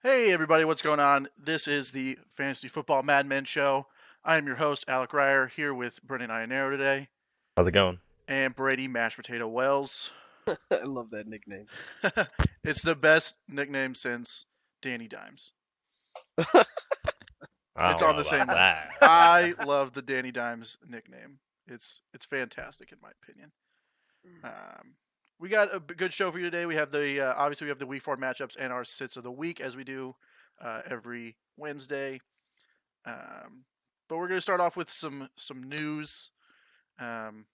Hey everybody, what's going on? This is the Fantasy Football Madmen show. I am your host, Alec Ryer, here with Brendan Ionero today, How's it going? and Brady Mashed Potato Wells. I love that nickname. It's the best nickname since Danny Dimes. I It's don't on know the about same level. that. I love the Danny Dimes nickname. It's fantastic in my opinion. Um, we got a good show for you today. We have the obviously we have the week 4 matchups and our sits of the week as we do every Wednesday. Um, but we're going to start off with some news, um,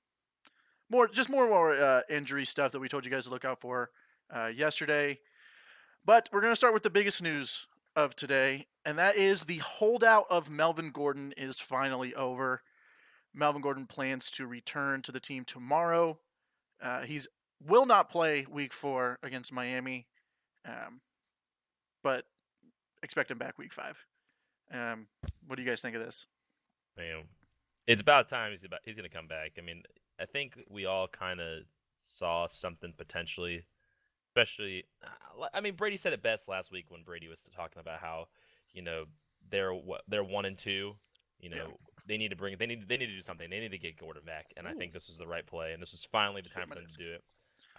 more injury stuff that we told you guys to look out for yesterday. But we're going to start with the biggest news of today, and that is the holdout of Melvin Gordon is finally over. Melvin Gordon plans to return to the team tomorrow. He's will not play week 4 against Miami, um, but expect him back week 5. What do you guys think of this? Man, it's about time he's gonna come back. I mean, I think we all kind of saw something potentially, especially. I mean, Brady said it best last week when Brady was talking about how, you know, they're 1-2. You Yeah, know, they need to do something. They need to get Gordon back, and I ooh, think this was the right play, and this was finally the just hit time my for them to desk. do it.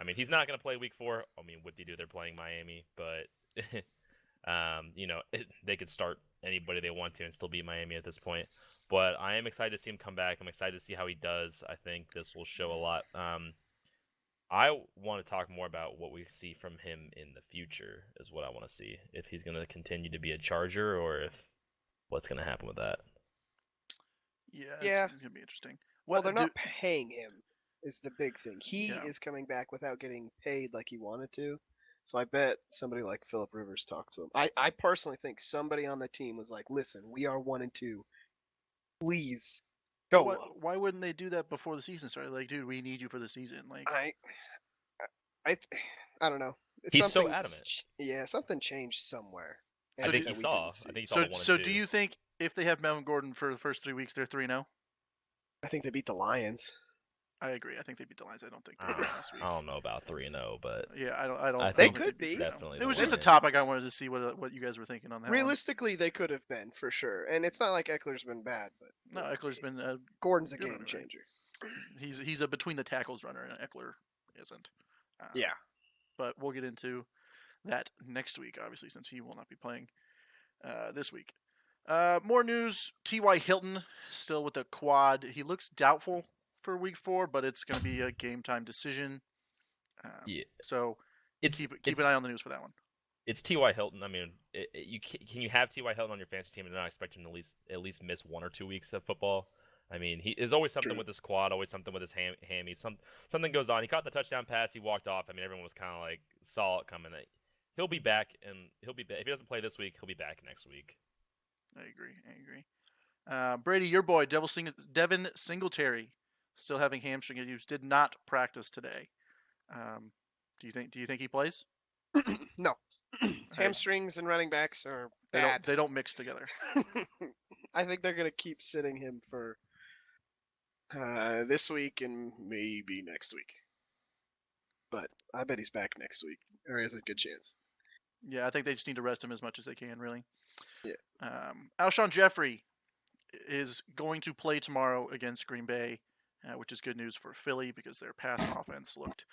I mean, he's not gonna play week 4. I mean, what do you do? They're playing Miami, but they could start anybody they want to and still beat Miami at this point. But I am excited to see him come back. I'm excited to see how he does. I think this will show a lot. I want to talk more about what we see from him in the future, is what I want to see. If he's going to continue to be a Charger or if what's going to happen with that. Yeah, Yeah, it's gonna be interesting. well, they're What do? not paying him, is the big thing. He Yeah, is coming back without getting paid like he wanted to. So I bet somebody like Philip Rivers talked to him. I personally think somebody on the team was like, listen, we are 1-2. Please but go up. why wouldn't they do that before the season started? Like, dude, we need you for the season. Like, I I I don't know. He's so adamant. Yeah, something changed somewhere. I so And do think that he we saw. didn't I think see. he saw the one and do two. you think if they have Melvin Gordon for the first 3 weeks, they're 3-0? I think they beat the Lions. I agree. I think they beat the Lions. I don't think they Uh, win this I week. don't know about 3-0, but Yeah, I I They don't think think could they'd be be. 3-0. definitely It the was just a win. topic I wanted to see what you guys were thinking on that one. Realistically, they could have been for sure. And it's not like Eckler's been bad, but No, Eckler's been a Gordon's a good game runner, right? changer. He's a between the tackles runner, and Eckler isn't. Yeah. But we'll get into that next week, obviously, since he will not be playing this week. More news. T.Y. Hilton still with the quad. He looks doubtful for week 4, but it's going to be a game time decision. Yeah, So it's keep an eye on the news for that one. it's T.Y. Hilton. I mean, can you have T.Y. Hilton on your fantasy team and not expect him to at least miss 1 or 2 weeks of football? I mean, he is always something True. with his quad, always something with his hammy. Something goes on. He caught the touchdown pass. He walked off. I mean, everyone was kind of like saw it coming. He'll be back, and he'll be back. If he doesn't play this week, he'll be back next week. I agree. Brady, your boy, Devin Singletary, still having hamstring issues, did not practice today. Um, do you think he plays? No. Hey, Hamstrings and running backs are they don't bad. they don't mix together. I think they're going to keep sitting him for this week and maybe next week. But I bet he's back next week, or he has a good chance. Yeah, I think they just need to rest him as much as they can, really. Yeah. Alshon Jeffrey is going to play tomorrow against Green Bay, which is good news for Philly because their pass offense looked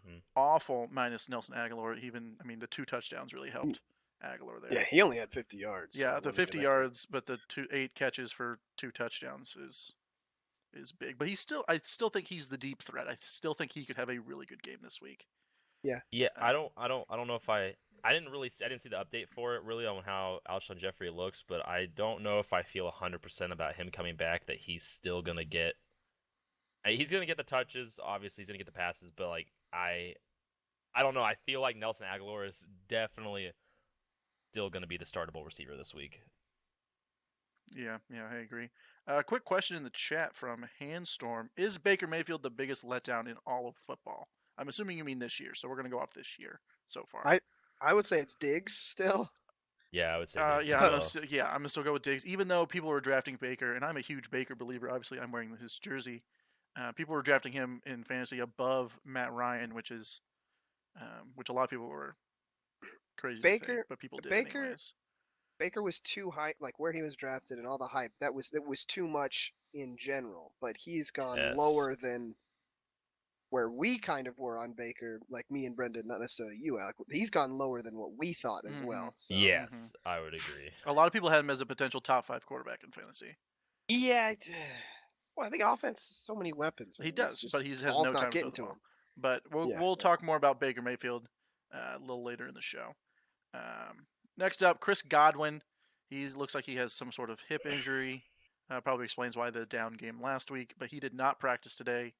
Hmm. awful minus Nelson Aguilar. Even, I mean, the 2 touchdowns really helped Aguilar Yeah, there. he only had 50 yards. So Yeah, it the wasn't 50 even that great. yards, but the 8 catches for 2 touchdowns is big. But I still think he's the deep threat. I still think he could have a really good game this week. Yeah. Yeah, Uh, I don't know if I didn't see the update for it really on how Alshon Jeffrey looks, but I don't know if I feel 100% about him coming back that he's still gonna get. He's gonna get the touches, obviously he's gonna get the passes, but like I don't know. I feel like Nelson Aguilar is definitely still gonna be the startable receiver this week. yeah, I agree. Quick question in the chat from Handstorm: is Baker Mayfield the biggest letdown in all of football? I'm assuming you mean this year, so we're gonna go off this year so far. I I would say it's Diggs still. Yeah, I would say Diggs as Yeah, well. I'm gonna still go with Diggs, even though people were drafting Baker, and I'm a huge Baker believer. Obviously, I'm wearing his jersey. People were drafting him in fantasy above Matt Ryan, which a lot of people were crazy to Baker- think, but people did Baker- anyways. Baker was too high, like where he was drafted and all the hype. That was too much in general. But he's gone Yes. lower than where we kind of were on Baker, like me and Brendan, not necessarily you, Alec. He's gone lower than what we thought as well. So Yes, I would agree. A lot of people had him as a potential top 5 quarterback in fantasy. yeah. Well, I think offense has so many weapons. He It's does, just but he has ball's no not time to throw getting the to ball. him. But we'll Yeah, we'll talk more about Baker Mayfield a little later in the show. Next up, Chris Godwin. He looks like he has some sort of hip injury. Probably explains why the down game last week, but he did not practice today.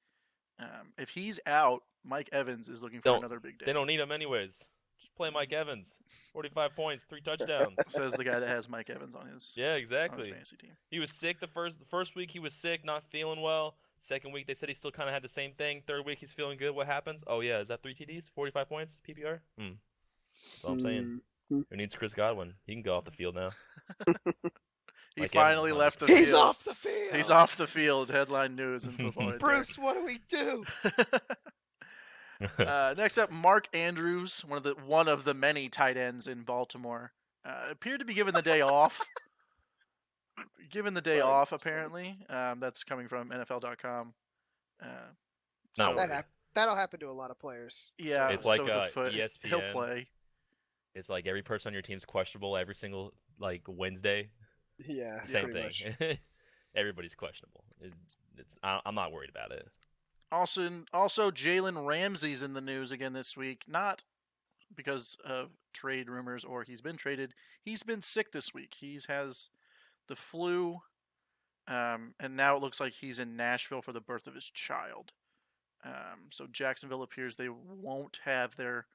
If he's out, Mike Evans is looking for another big day. They don't need him anyways. Just play Mike Evans. 45 points, 3 touchdowns. Says the guy that has Mike Evans on his Yeah, on his exactly. fantasy team. He was sick the first week. He was sick, not feeling well. Second week they said he still kind of had the same thing. Third week he's feeling good. What happens? Oh yeah, is that 3 TDs? 45 points PPR? That's what I'm saying. Who needs Chris Godwin? He can go off the field now. He Mike finally Evans is left the He's field. off the field. He's off the field. Headline news in football. Right Bruce, what do we do? Next up, Mark Andrews, one of the many tight ends in Baltimore, appeared to be given the day off. Given the day off, apparently. That's coming from NFL.com. Not so, worried. That'll happen to a lot of players. Yeah, It's like so with the foot, ESPN. he'll play. It's like every person on your team's questionable every single Wednesday. Yeah, Same pretty thing. much. Everybody's questionable. I'm not worried about it. Also, Jalen Ramsey's in the news again this week. Not because of trade rumors or he's been traded. He's been sick this week. He has the flu, and now it looks like he's in Nashville for the birth of his child. So Jacksonville appears they won't have their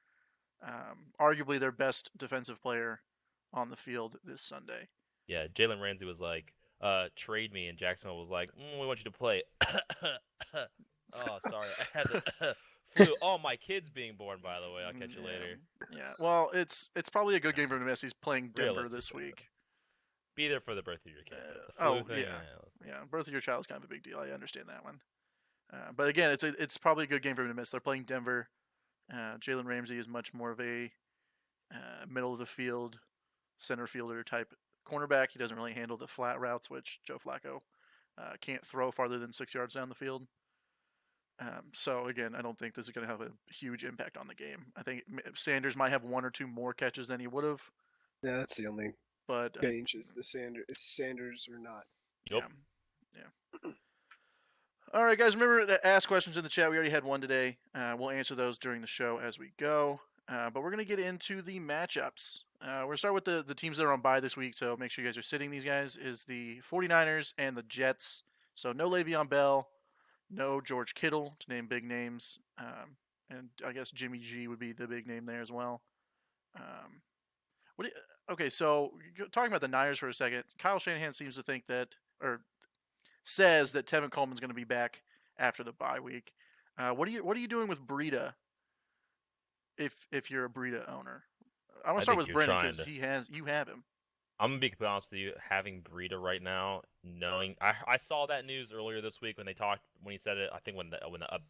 arguably their best defensive player on the field this Sunday. Yeah, Jalen Ramsey was like, trade me, and Jacksonville was like, we want you to play. Oh, sorry, I had the flu. Oh, my kid's being born, by the way. I'll catch you later. Yeah, well, it's probably a good game for him to miss. He's playing Denver this week. Be there for the birth of your kid. The flu thing, yeah, birth of your child is kind of a big deal. I understand that one. But again, it's probably a good game for him to miss. They're playing Denver. Jalen Ramsey is much more of a middle of the field center fielder type cornerback. He doesn't really handle the flat routes, which Joe Flacco can't throw farther than 6 yards down the field. So again, I don't think this is going to have a huge impact on the game. I think Sanders might have 1 or 2 more catches than he would have. Yeah, that's the only But change is the Sanders or not. Yep. Yeah. All right, guys. Remember to ask questions in the chat. We already had one today. We'll answer those during the show as we go. But we're going to get into the matchups. We're going to start with the teams that are on bye this week, so make sure you guys are sitting these guys, is the 49ers and the Jets. So no Le'Veon Bell, no George Kittle, to name big names. And I guess Jimmy G would be the big name there as well. Okay, so talking about the Niners for a second, Kyle Shanahan seems to think that, or says that Tevin Coleman's going to be back after the bye week. What are you doing with Breida? If you're a Breida owner, I want to start with Brennan because you have him. I'm gonna be completely honest with you. Having Breida right now, knowing I saw that news earlier this week when he said it. I think when the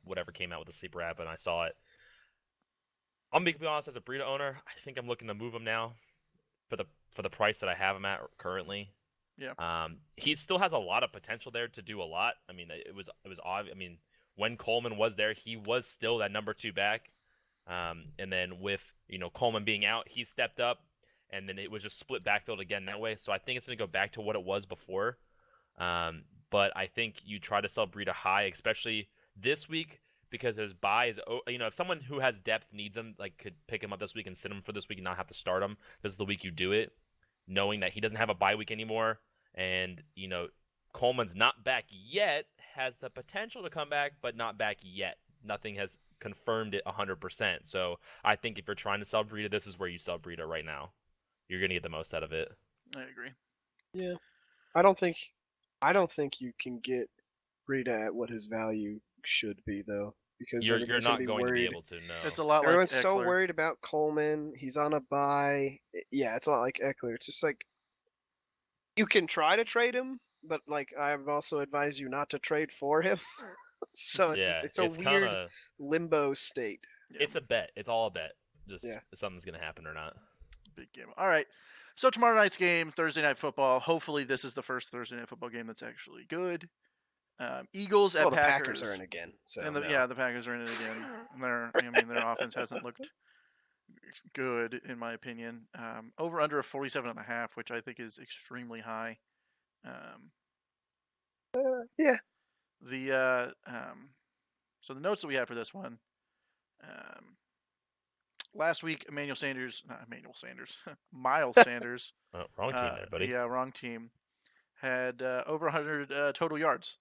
whatever came out with the sleeper app and I saw it. I'm gonna be completely honest, as a Breida owner, I think I'm looking to move him now for the price that I have him at currently. Yeah. He still has a lot of potential there to do a lot. I mean, it was obvious. I mean, when Coleman was there, he was still that number 2 back. And then with Coleman being out, he stepped up, and then it was just split backfield again that way. So I think it's going to go back to what it was before. But I think you try to sell Breida high, especially this week, because his bye is, if someone who has depth needs him, like could pick him up this week and sit him for this week and not have to start him. This is the week you do it, knowing that he doesn't have a bye week anymore, and Coleman's not back yet, has the potential to come back, but not back yet. Nothing has confirmed it 100%. So I think if you're trying to sell Breida, this is where you sell Breida right now. You're gonna get the most out of it. I agree. Yeah, I don't think you can get Breida at what his value should be though, because You're everybody's not gonna be going worried. to be able to. No. It's a lot Everyone's like so Eckler. worried about Coleman. He's on a bye. Yeah, it's a lot like Eckler. It's just like you can try to trade him, but like I've also advised you not to trade for him. So it's a weird kinda, limbo state. Yeah. It's a bet. It's all a bet. Just Yeah. if something's gonna happen or not. big game. All right. So tomorrow night's game, Thursday Night Football. Hopefully, this is the first Thursday Night Football game that's actually good. Eagles at Well, the Packers. Packers are in again, so And no. the Packers are in it again. And their offense hasn't looked good in my opinion. Over under a 47.5, which I think is extremely high. Yeah. So the notes that we have for this one. Last week, Miles Sanders. Oh, wrong team there, buddy. Yeah, wrong team. Had over 100 total yards,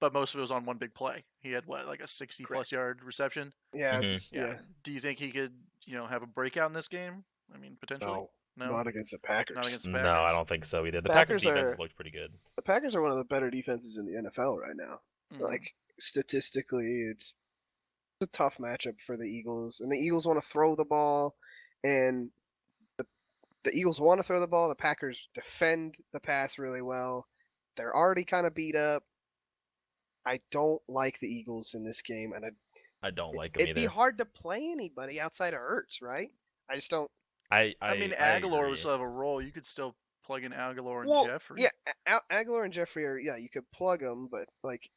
but most of it was on one big play. He had like a 60-plus yard reception. Yeah, Mhm. Do you think he could, have a breakout in this game? I mean, potentially. No, not against the Packers. Not against the Packers. No, I don't think so either. The Packers defense looked pretty good. The Packers are one of the better defenses in the NFL right now. Mhm. Like statistically, it's a tough matchup for the Eagles, and the Eagles want to throw the ball, and the Eagles want to throw the ball. The Packers defend the pass really well. They're already kind of beat up. I don't like the Eagles in this game, and I don't like them it'd be either. hard to play anybody outside of Ertz, right? I just don't. I mean, Aguilar agree. would still have a role. You could still plug in Aguilar and Well, Jeffrey. yeah, Aguilar and Jeffrey are, yeah, you could plug them, but like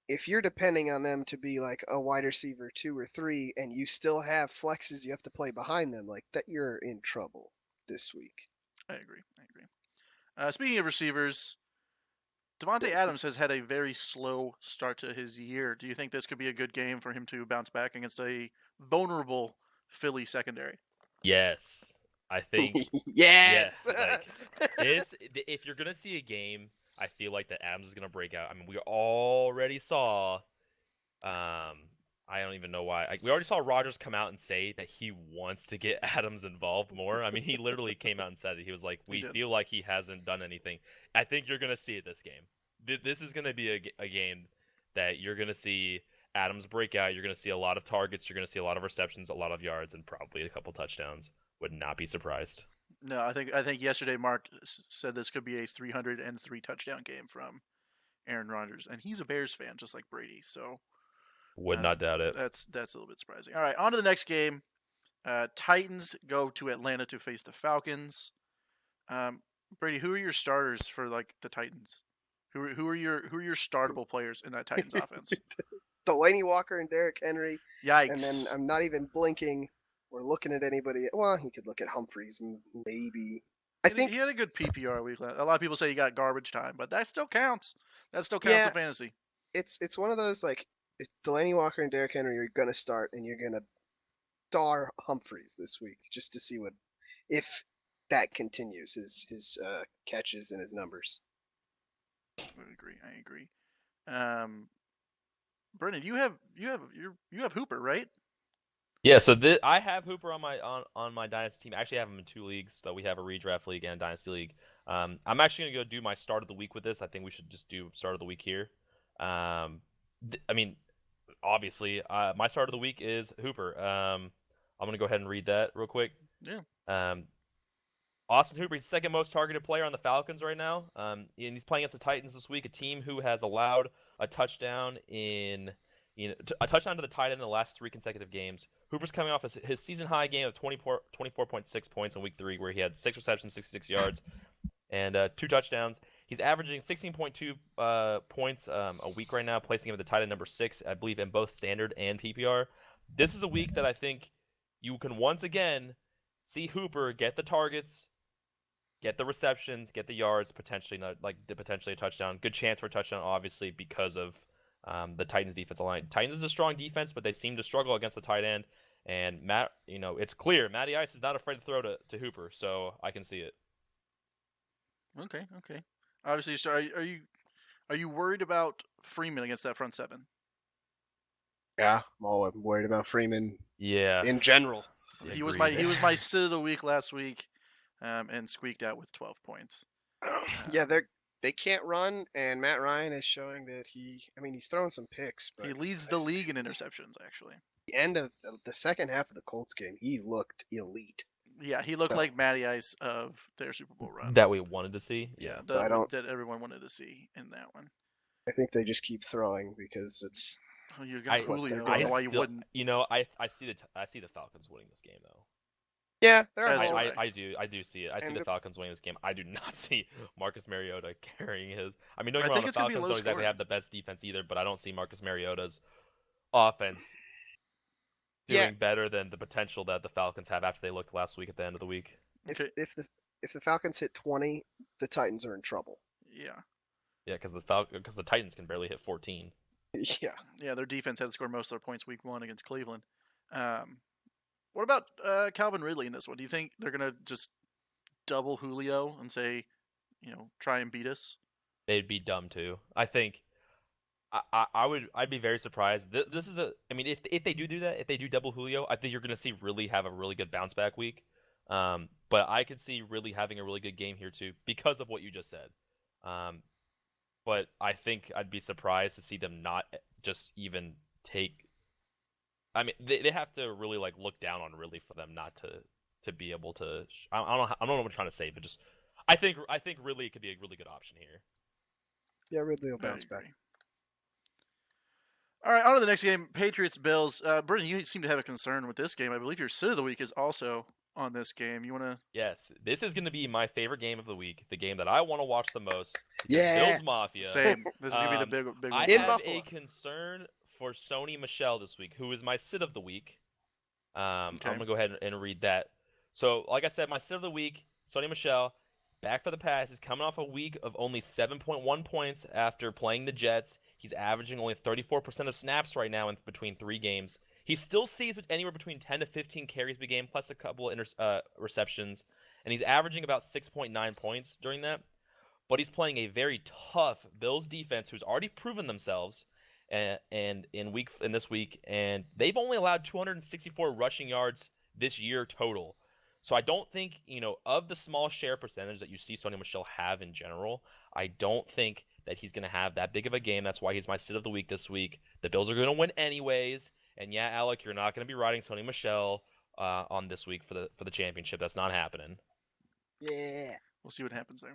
if you're depending on them to be like a wide receiver 2 or 3, and you still have flexes you have to play behind them, like that, you're in trouble this week. I agree. Speaking of receivers, Devontae Adams has had a very slow start to his year. Do you think this could be a good game for him to bounce back against a vulnerable Philly secondary? Yes, I think. Yes. If you're gonna see a game, I feel like that Adams is gonna break out. I mean, we already saw. I don't even know why. We already saw Rodgers come out and say that he wants to get Adams involved more. I mean, he literally came out and said it. He was like, "We feel like he hasn't done anything." I think you're gonna see it this game. This is gonna be a game that you're gonna see Adams break out. You're gonna see a lot of targets. You're gonna see a lot of receptions, a lot of yards, and probably a couple touchdowns. Would not be surprised. No, I think yesterday Mark said this could be a 303 touchdown game from Aaron Rodgers, and he's a Bears fan just like Brady. So would not doubt it. That's a little bit surprising. All right, on to the next game. Titans go to Atlanta to face the Falcons. Brady, who are your starters for like the Titans? Who are your startable players in that Titans offense? Delaney Walker and Derrick Henry. Yikes! And then I'm not even blinking or looking at anybody. Well, he could look at Humphreys, maybe. I think he had a good PPR week. A lot of people say he got garbage time, but that still counts. That still counts in fantasy. It's one of those, like, if Delaney Walker and Derrick Henry are going to start, and you're going to star Humphreys this week just to see if that continues, his catches and his numbers. I agree. Brennan, you have Hooper, right? Yeah, so I have Hooper on my dynasty team. I actually have him in 2 leagues. So we have a redraft league and a dynasty league. I'm actually gonna go do my start of the week with this. I think we should just do start of the week here. I mean, obviously, my start of the week is Hooper. I'm gonna go ahead and read that real quick. Yeah. Austin Hooper, he's the second most targeted player on the Falcons right now. And he's playing against the Titans this week, a team who has allowed a touchdown to the tight end in the last 3 consecutive games. Hooper's coming off his season high game of 24.6 points in week 3, where he had 6 receptions, 66 yards, and 2 touchdowns. He's averaging 16.2 points a week right now, placing him at the tight end number 6, I believe, in both standard and PPR. This is a week that I think you can once again see Hooper get the targets, get the receptions, get the yards, potentially a touchdown. Good chance for a touchdown, obviously, because of the Titans' defensive line. Titans is a strong defense, but they seem to struggle against the tight end. And it's clear Matty Ice is not afraid to throw to Hooper, so I can see it. Okay. Obviously, so are you worried about Freeman against that front 7? Yeah, I'm worried about Freeman. Yeah. In general. He was my sit of the week last week, and squeaked out with 12 points. Yeah, they can't run, and Matt Ryan is showing that he's throwing some picks, but he leads the league in interceptions, actually. The end of the second half of the Colts game, he looked elite. Yeah, he looked like Matty Ice of their Super Bowl run. That we wanted to see. Yeah, that everyone wanted to see in that one. I think they just keep throwing because it's. Oh, you got Julio. I don't know why you wouldn't. I see the Falcons winning this game though. Yeah, there are As holes. do I do see it. I see And the the- Falcons winning this game. I do not see Marcus Mariota carrying his. I mean, don't I get me wrong, think the it's gonna be Falcons low don't exactly scoring. have the best defense either, but I don't see Marcus Mariota's offense Yeah, doing better than the potential that the Falcons have after they looked last week at the end of the week. Okay. if the Falcons hit 20, the Titans are in trouble. Yeah. Yeah, because the Titans can barely hit 14. Yeah. Yeah. Their defense had to score most of their points week 1 against Cleveland. What about Calvin Ridley in this one? Do you think they're gonna just double Julio and say, try and beat us? They'd be dumb too. I think I'd be very surprised. This is I mean, if they do that, if they do double Julio, I think you're gonna see Ridley have a really good bounce back week. But I could see Ridley having a really good game here too because of what you just said. Um, but I think I'd be surprised to see them not just even take. I mean, they have to really like look down on Ridley for them not to be able to. I don't know what I'm trying to say, but just I think Ridley could be a really good option here. Yeah, Ridley will I bounce back. agree. All right, on to the next game, Patriots Bills. Brendan, you seem to have a concern with this game. I believe your sit of the week is also on this game. You want to? Yes, this is going to be my favorite game of the week, the game that I want to watch the most. Because Yeah. Bills Mafia. Same. This is gonna be the big I one. In have Buffalo. a concern for Sony Michel this week, who is my sit of the week. I'm Okay. gonna go ahead and read that. So, like I said, my sit of the week, Sony Michel, back for the pass. He's coming off a week of only 7.1 points after playing the Jets. He's averaging only 34% of snaps right now in between 3 games. He still sees anywhere between 10 to 15 carries per game, plus a couple receptions, and he's averaging about 6.9 points during that. But he's playing a very tough Bills defense, who's already proven themselves, and in this week, and they've only allowed 264 rushing yards this year total. So I don't think, of the small share percentage that you see Sony Michel have in general, I don't think that he's going to have that big of a game. That's why he's my sit of the week this week. The Bills are going to win anyways, and yeah, Alec, you're not going to be riding Sony Michel on this week for the championship. That's not happening. Yeah. We'll see what happens there.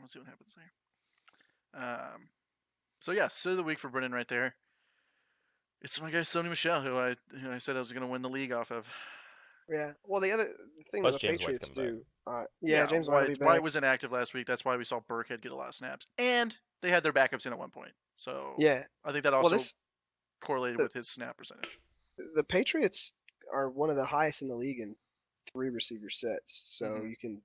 So yeah, sit of the week for Brendan right there. It's my guy Sony Michel, who I said I was going to win the league off of. Yeah. Well, the thing Plus that the James White's Patriots coming do, James White will be back. White was inactive last week. That's why we saw Burkhead get a lot of snaps, and they had their backups in at one point. So Yeah. I think that Well, also correlated the- with his snap percentage. the Patriots are one of the highest in the league in 3 receiver sets, so Mhm. you can.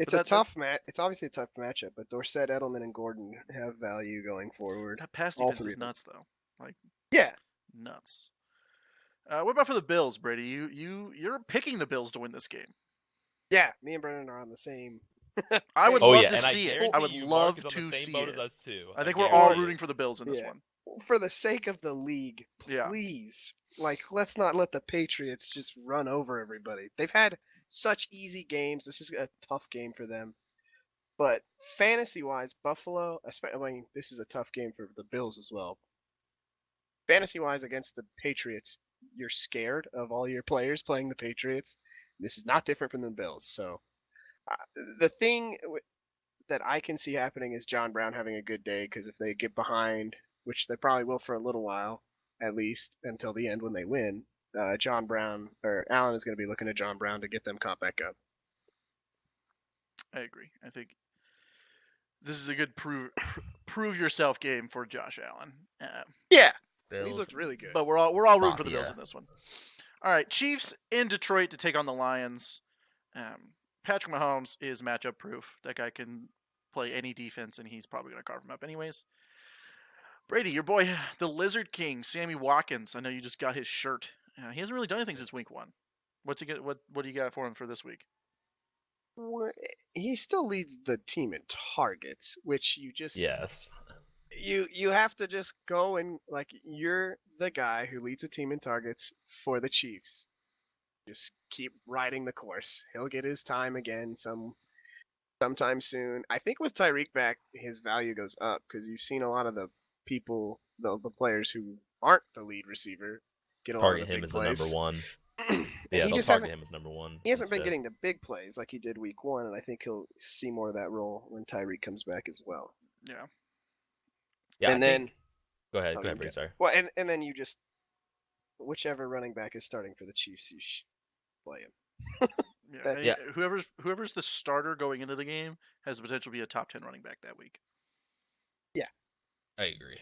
It's But a tough match. It's obviously a tough matchup, but Dorsett, Edelman, and Gordon have value going forward. That pass All defense 3 is of them. nuts, though. Like Yeah. nuts. What about for the Bills, Brady? You're picking the Bills to win this game. Yeah. Me and Brennan are on the same. I would Oh love yeah, to and see it. I would guarantee you love Mark is on to the same see boat it. as us too. I think we're all guarantee rooting it. for the Bills in this Yeah. one. For the sake of the league, Yeah. please, let's not let the Patriots just run over everybody. They've had such easy games. This is a tough game for them. But fantasy-wise, Buffalo, I mean, this is a tough game for the Bills as well. Fantasy-wise, against the Patriots, you're scared of all your players playing the Patriots. This is not different from the Bills. So the thing that I can see happening is John Brown having a good day, because if they get behind, which they probably will for a little while, at least until the end when they win, John Brown or Allen is going to be looking at John Brown to get them caught back up. I agree. I think this is a good prove yourself game for Josh Allen. Yeah, Bills. he's looked really good. But we're all rooting for the Bills Yeah. in this one. All right, Chiefs in Detroit to take on the Lions. Patrick Mahomes is matchup proof. That guy can play any defense, and he's probably going to carve him up anyways. Brady, your boy, the Lizard King, Sammy Watkins. I know you just got his shirt. He hasn't really done anything since week 1. What's he get? What do you got for him for this week? He still leads the team in targets, which you just Yes. you have to just go and you're the guy who leads the team in targets for the Chiefs. Just keep riding the course. He'll get his time again sometime soon. I think with Tyreek back, his value goes up because you've seen a lot of the people, the players who aren't the lead receiver, get a lot of Target the him big as plays. the number one. And Yeah, he they'll just target hasn't. him as number one. He hasn't been instead. getting the big plays like he did week 1, and I think he'll see more of that role when Tyreek comes back as well. Yeah. Yeah, And then go ahead, Oh, go ahead, you Brady. got- Sorry. Well, and then you just whichever running back is starting for the Chiefs, you play him. That's Whoever's the starter going into the game has the potential to be a top 10 running back that week. I agree.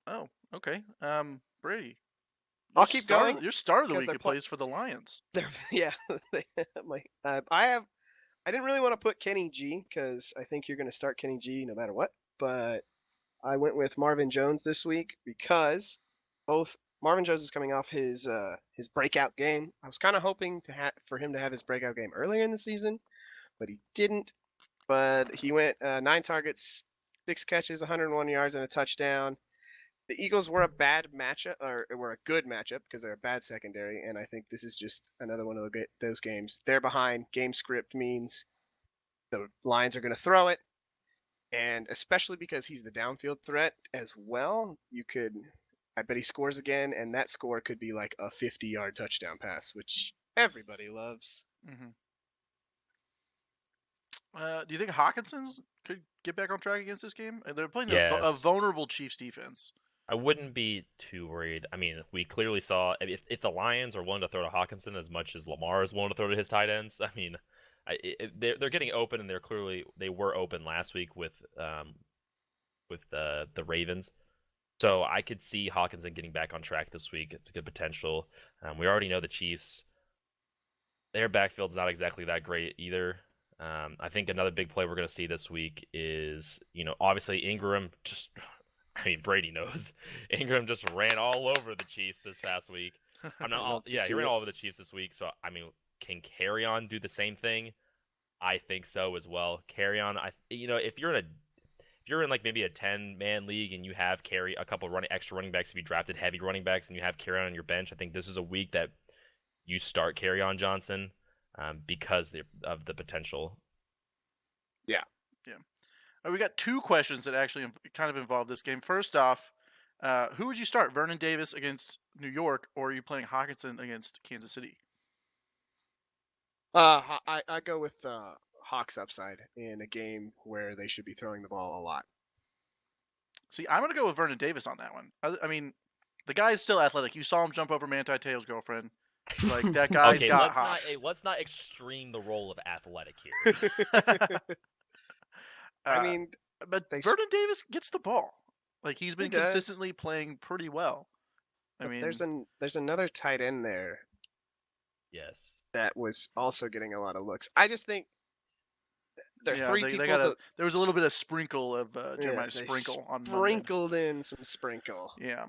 Oh, okay. Brady. I'll keep going, Your star of the 'cause week they're who plays for the Lions. yeah. I didn't really want to put Kenny G because I think you're going to start Kenny G no matter what. But I went with Marvin Jones this week because both Marvin Jones is coming off his breakout game. I was kind of hoping for him to have his breakout game earlier in the season, but he didn't. But he went 9 targets, 6 catches, 101 yards, and a touchdown. The Eagles were a bad matchup, or were a good matchup because they're a bad secondary, and I think this is just another one of those games. They're behind. Game script means the Lions are going to throw it, and especially because he's the downfield threat as well, I bet he scores again, and that score could be like a 50-yard touchdown pass, which everybody loves. Mm-hmm. Do you think Hawkinson could get back on track against this game? They're playing a Yes. vulnerable Chiefs defense. I wouldn't be too worried. I mean, we clearly saw if the Lions are willing to throw to Hawkinson as much as Lamar is willing to throw to his tight ends. I mean, they're getting open, and they were open last week with the Ravens. So I could see Hawkinson getting back on track this week. It's a good potential. We already know the Chiefs. Their backfield's not exactly that great either. I think another big play we're going to see this week is, obviously Ingram just. I mean, Brady knows. Ingram just ran all over the Chiefs this past week. He ran all over the Chiefs this week. So, I mean, can Carry-On do the same thing? I think so as well. Carry-On, if you're in like maybe a 10-man league and you have a couple extra running backs, if you drafted heavy running backs and you have Carry-On on your bench, I think this is a week that you start Carry-On Johnson because of the potential. Yeah. We got 2 questions that actually kind of involve this game. First off, who would you start, Vernon Davis against New York, or are you playing Hawkinson against Kansas City? I go with Hawks upside in a game where they should be throwing the ball a lot. See, I'm going to go with Vernon Davis on that one. I mean, the guy's still athletic. You saw him jump over Manti Te'o's girlfriend. Like, that guy's got hops. Let's not extreme the role of athletic here. I mean, but Vernon Davis gets the ball. Like, he's been consistently playing pretty well. I mean, there's another tight end there. Yes. That was also getting a lot of looks. I just think there are 3 people. There was a little bit of sprinkle of Jeremiah Sprinkle on Monday. Sprinkled in some sprinkle. Yeah.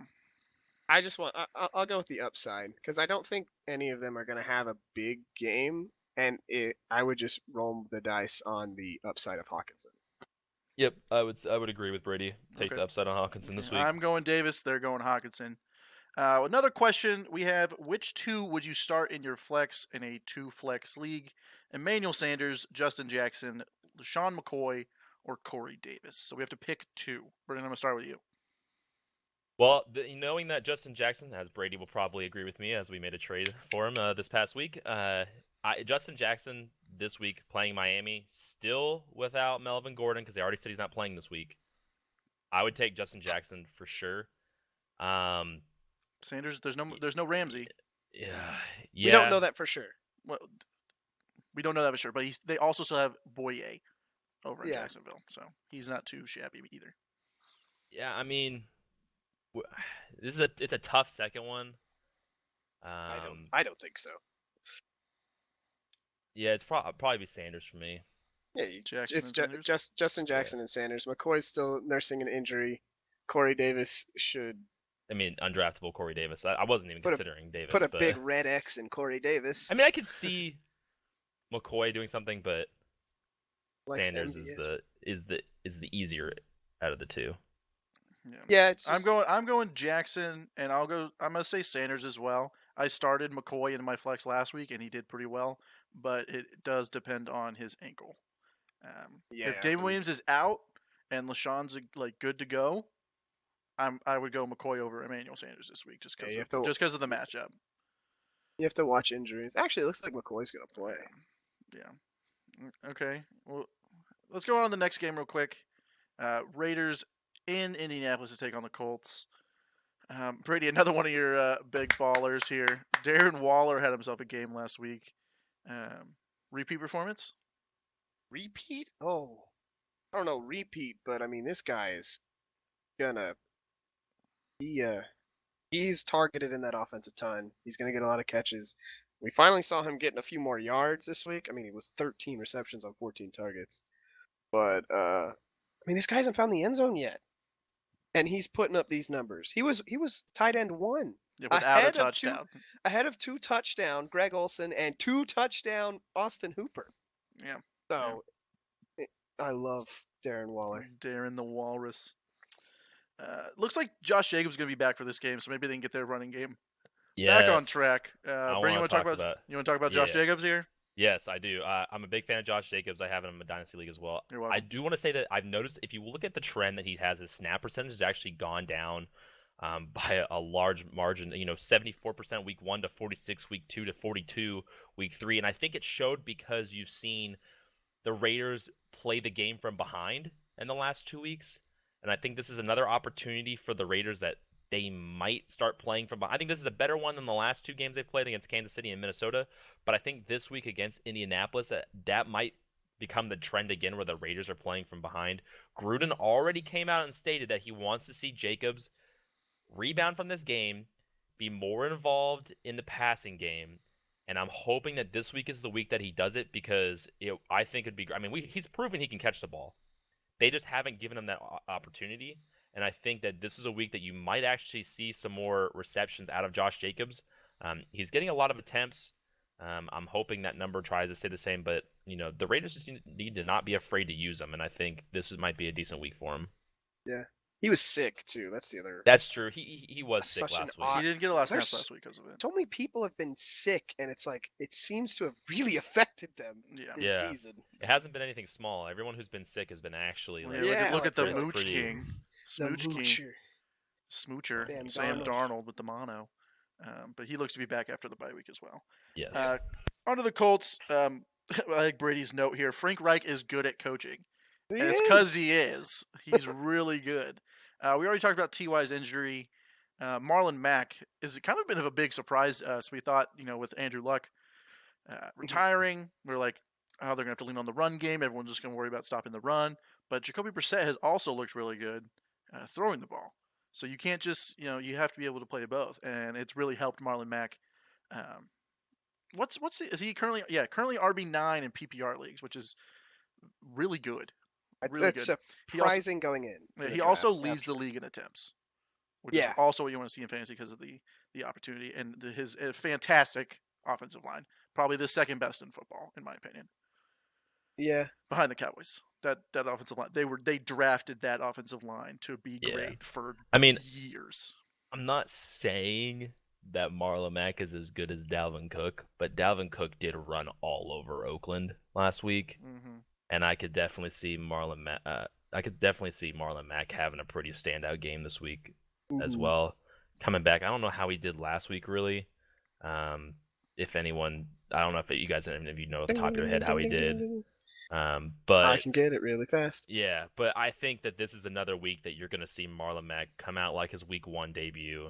I'll go with the upside because I don't think any of them are going to have a big game, and I would just roll the dice on the upside of Hawkinson. Yep, I would agree with Brady. Take the upside on Hawkinson this week. I'm going Davis. They're going Hawkinson. Another question we have: which 2 would you start in your flex in a 2-flex league? Emmanuel Sanders, Justin Jackson, LaShawn McCoy, or Corey Davis? So we have to pick 2. Brendan, I'm going to start with you. Well, knowing that Justin Jackson, as Brady will probably agree with me, as we made a trade for him this past week, Justin Jackson this week playing Miami, still without Melvin Gordon because they already said he's not playing this week. I would take Justin Jackson for sure. Sanders, there's no Ramsey. Yeah. We don't know that for sure. Well, we don't know that for sure, but they also still have Boye over in Jacksonville, so he's not too shabby either. Yeah, I mean, it's a tough second one. I don't think so. Yeah, it's probably be Sanders for me. Yeah, Justin Jackson and Sanders. McCoy's still nursing an injury. Corey Davis should. I mean, undraftable Corey Davis. I wasn't even considering Davis. Put a big red X in Corey Davis. I mean, I could see McCoy doing something, but Sanders is the easier out of the 2. Yeah, I'm going Jackson, and I'm gonna say Sanders as well. I started McCoy in my flex last week, and he did pretty well, but it does depend on his ankle. If David Williams is out and LaShawn's like good to go, I would go McCoy over Emmanuel Sanders this week just because of the matchup. You have to watch injuries. Actually, it looks like McCoy's gonna play. Yeah. Okay. Well, let's go on to the next game real quick. Raiders in Indianapolis to take on the Colts. Brady, another one of your big ballers here. Darren Waller had himself a game last week. Repeat performance? Repeat? Oh, I don't know repeat, but I mean this guy is gonna he's targeted in that offense a ton. He's gonna get a lot of catches. We finally saw him getting a few more yards this week. I mean, he was 13 receptions on 14 targets, but I mean this guy hasn't found the end zone yet, and he's putting up these numbers. He was tight end 1. Yeah, without a Ahead of touchdown. ahead of 2 touchdown Greg Olson and 2 touchdown Austin Hooper. Yeah. So I love Darren Waller. Darren the Walrus. Looks like Josh Jacobs is going to be back for this game, so maybe they can get their running game back on track. Brent, you want to talk about Josh Jacobs here? Yes, I do. I'm a big fan of Josh Jacobs. I have him in my dynasty league as well. You're welcome. I do want to say that I've noticed if you look at the trend that he has, his snap percentage has actually gone down by a large margin. 74% week 1 to 46 week 2 to 42 week 3, and I think it showed because you've seen the Raiders play the game from behind in the last 2 weeks, and I think this is another opportunity for the Raiders that they might start playing from behind. I think this is a better one than the last 2 games they've played against Kansas City and Minnesota, but I think this week against Indianapolis, that might become the trend again where the Raiders are playing from behind. Gruden already came out and stated that he wants to see Jacobs rebound from this game, be more involved in the passing game, and I'm hoping that this week is the week that he does it because I think it'd be. I mean, he's proven he can catch the ball. They just haven't given him that opportunity, and I think that this is a week that you might actually see some more receptions out of Josh Jacobs. He's getting a lot of attempts. I'm hoping that number tries to stay the same, but the Raiders just need to not be afraid to use him, and I think might be a decent week for him. Yeah. He was sick too. That's the other. That's true. He was sick Such an last week. He didn't get a lot of There's snaps last week because of it. So many people have been sick, and it's like it seems to have really affected them this Yeah. season. It hasn't been anything small. Everyone who's been sick has been actually like, Look at the it's Mooch pretty- King. Smooch King. Smoocher. Sam Darnold with the mono. But he looks to be back after the bye week as well. Yes. Onto the Colts. I like Brady's note here. Frank Reich is good at coaching. He And it's is. because he is. He's really good. We already talked about T.Y.'s injury. Marlon Mack is kind of been of a big surprise to us. We thought, with Andrew Luck retiring, we are like, oh, they're going to have to lean on the run game. Everyone's just going to worry about stopping the run. But Jacoby Brissett has also looked really good throwing the ball. So you can't just, you have to be able to play both. And it's really helped Marlon Mack. Is he currently RB9 in PPR leagues, which is really good. Really It's good. surprising going in. He also leads the league in attempts, which is Yeah. also what you want to see in fantasy because of the opportunity and his fantastic offensive line. Probably the second best in football, in my opinion, Yeah. behind the Cowboys. That offensive line, they drafted that offensive line to be great for years. I'm not saying that Marlon Mack is as good as Dalvin Cook, but Dalvin Cook did run all over Oakland last week. Mm-hmm. And I could definitely see Marlon Mack having a pretty standout game this week as well. Coming back, I don't know how he did last week really. If anyone, I don't know if you guys, if you know off the top of your head how he did. But I can get it really fast. Yeah, but I think that this is another week that you're going to see Marlon Mack come out like his week 1 debut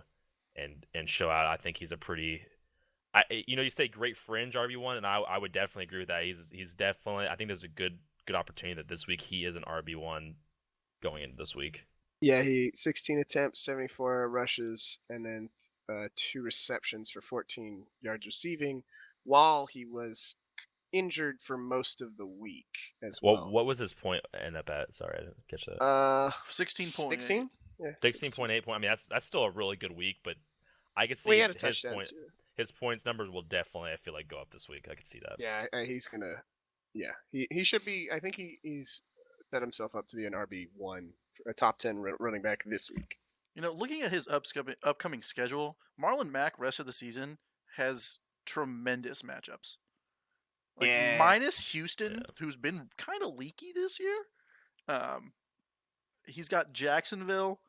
and show out. I think he's a pretty. You say great fringe RB1, and I would definitely agree with that. He's definitely. I think there's a good opportunity that this week he is an RB1 going into this week. Yeah, he 16 attempts, 74 rushes, and then 2 receptions for 14 yards receiving, while he was injured for most of the week as well. What was his point end up at? Sorry, I didn't catch that. 16.8. 16? Yeah, 16.8 point. I mean, that's still a really good week, but I could see he had a touchdown too. His points numbers will definitely, I feel like, go up this week. I could see that. Yeah, he's gonna. Yeah, he should be. I think he's set himself up to be an RB1, a top 10 running back this week. Looking at his upcoming schedule, Marlon Mack rest of the season has tremendous matchups. Minus Houston, who's been kind of leaky this year. He's got Jacksonville,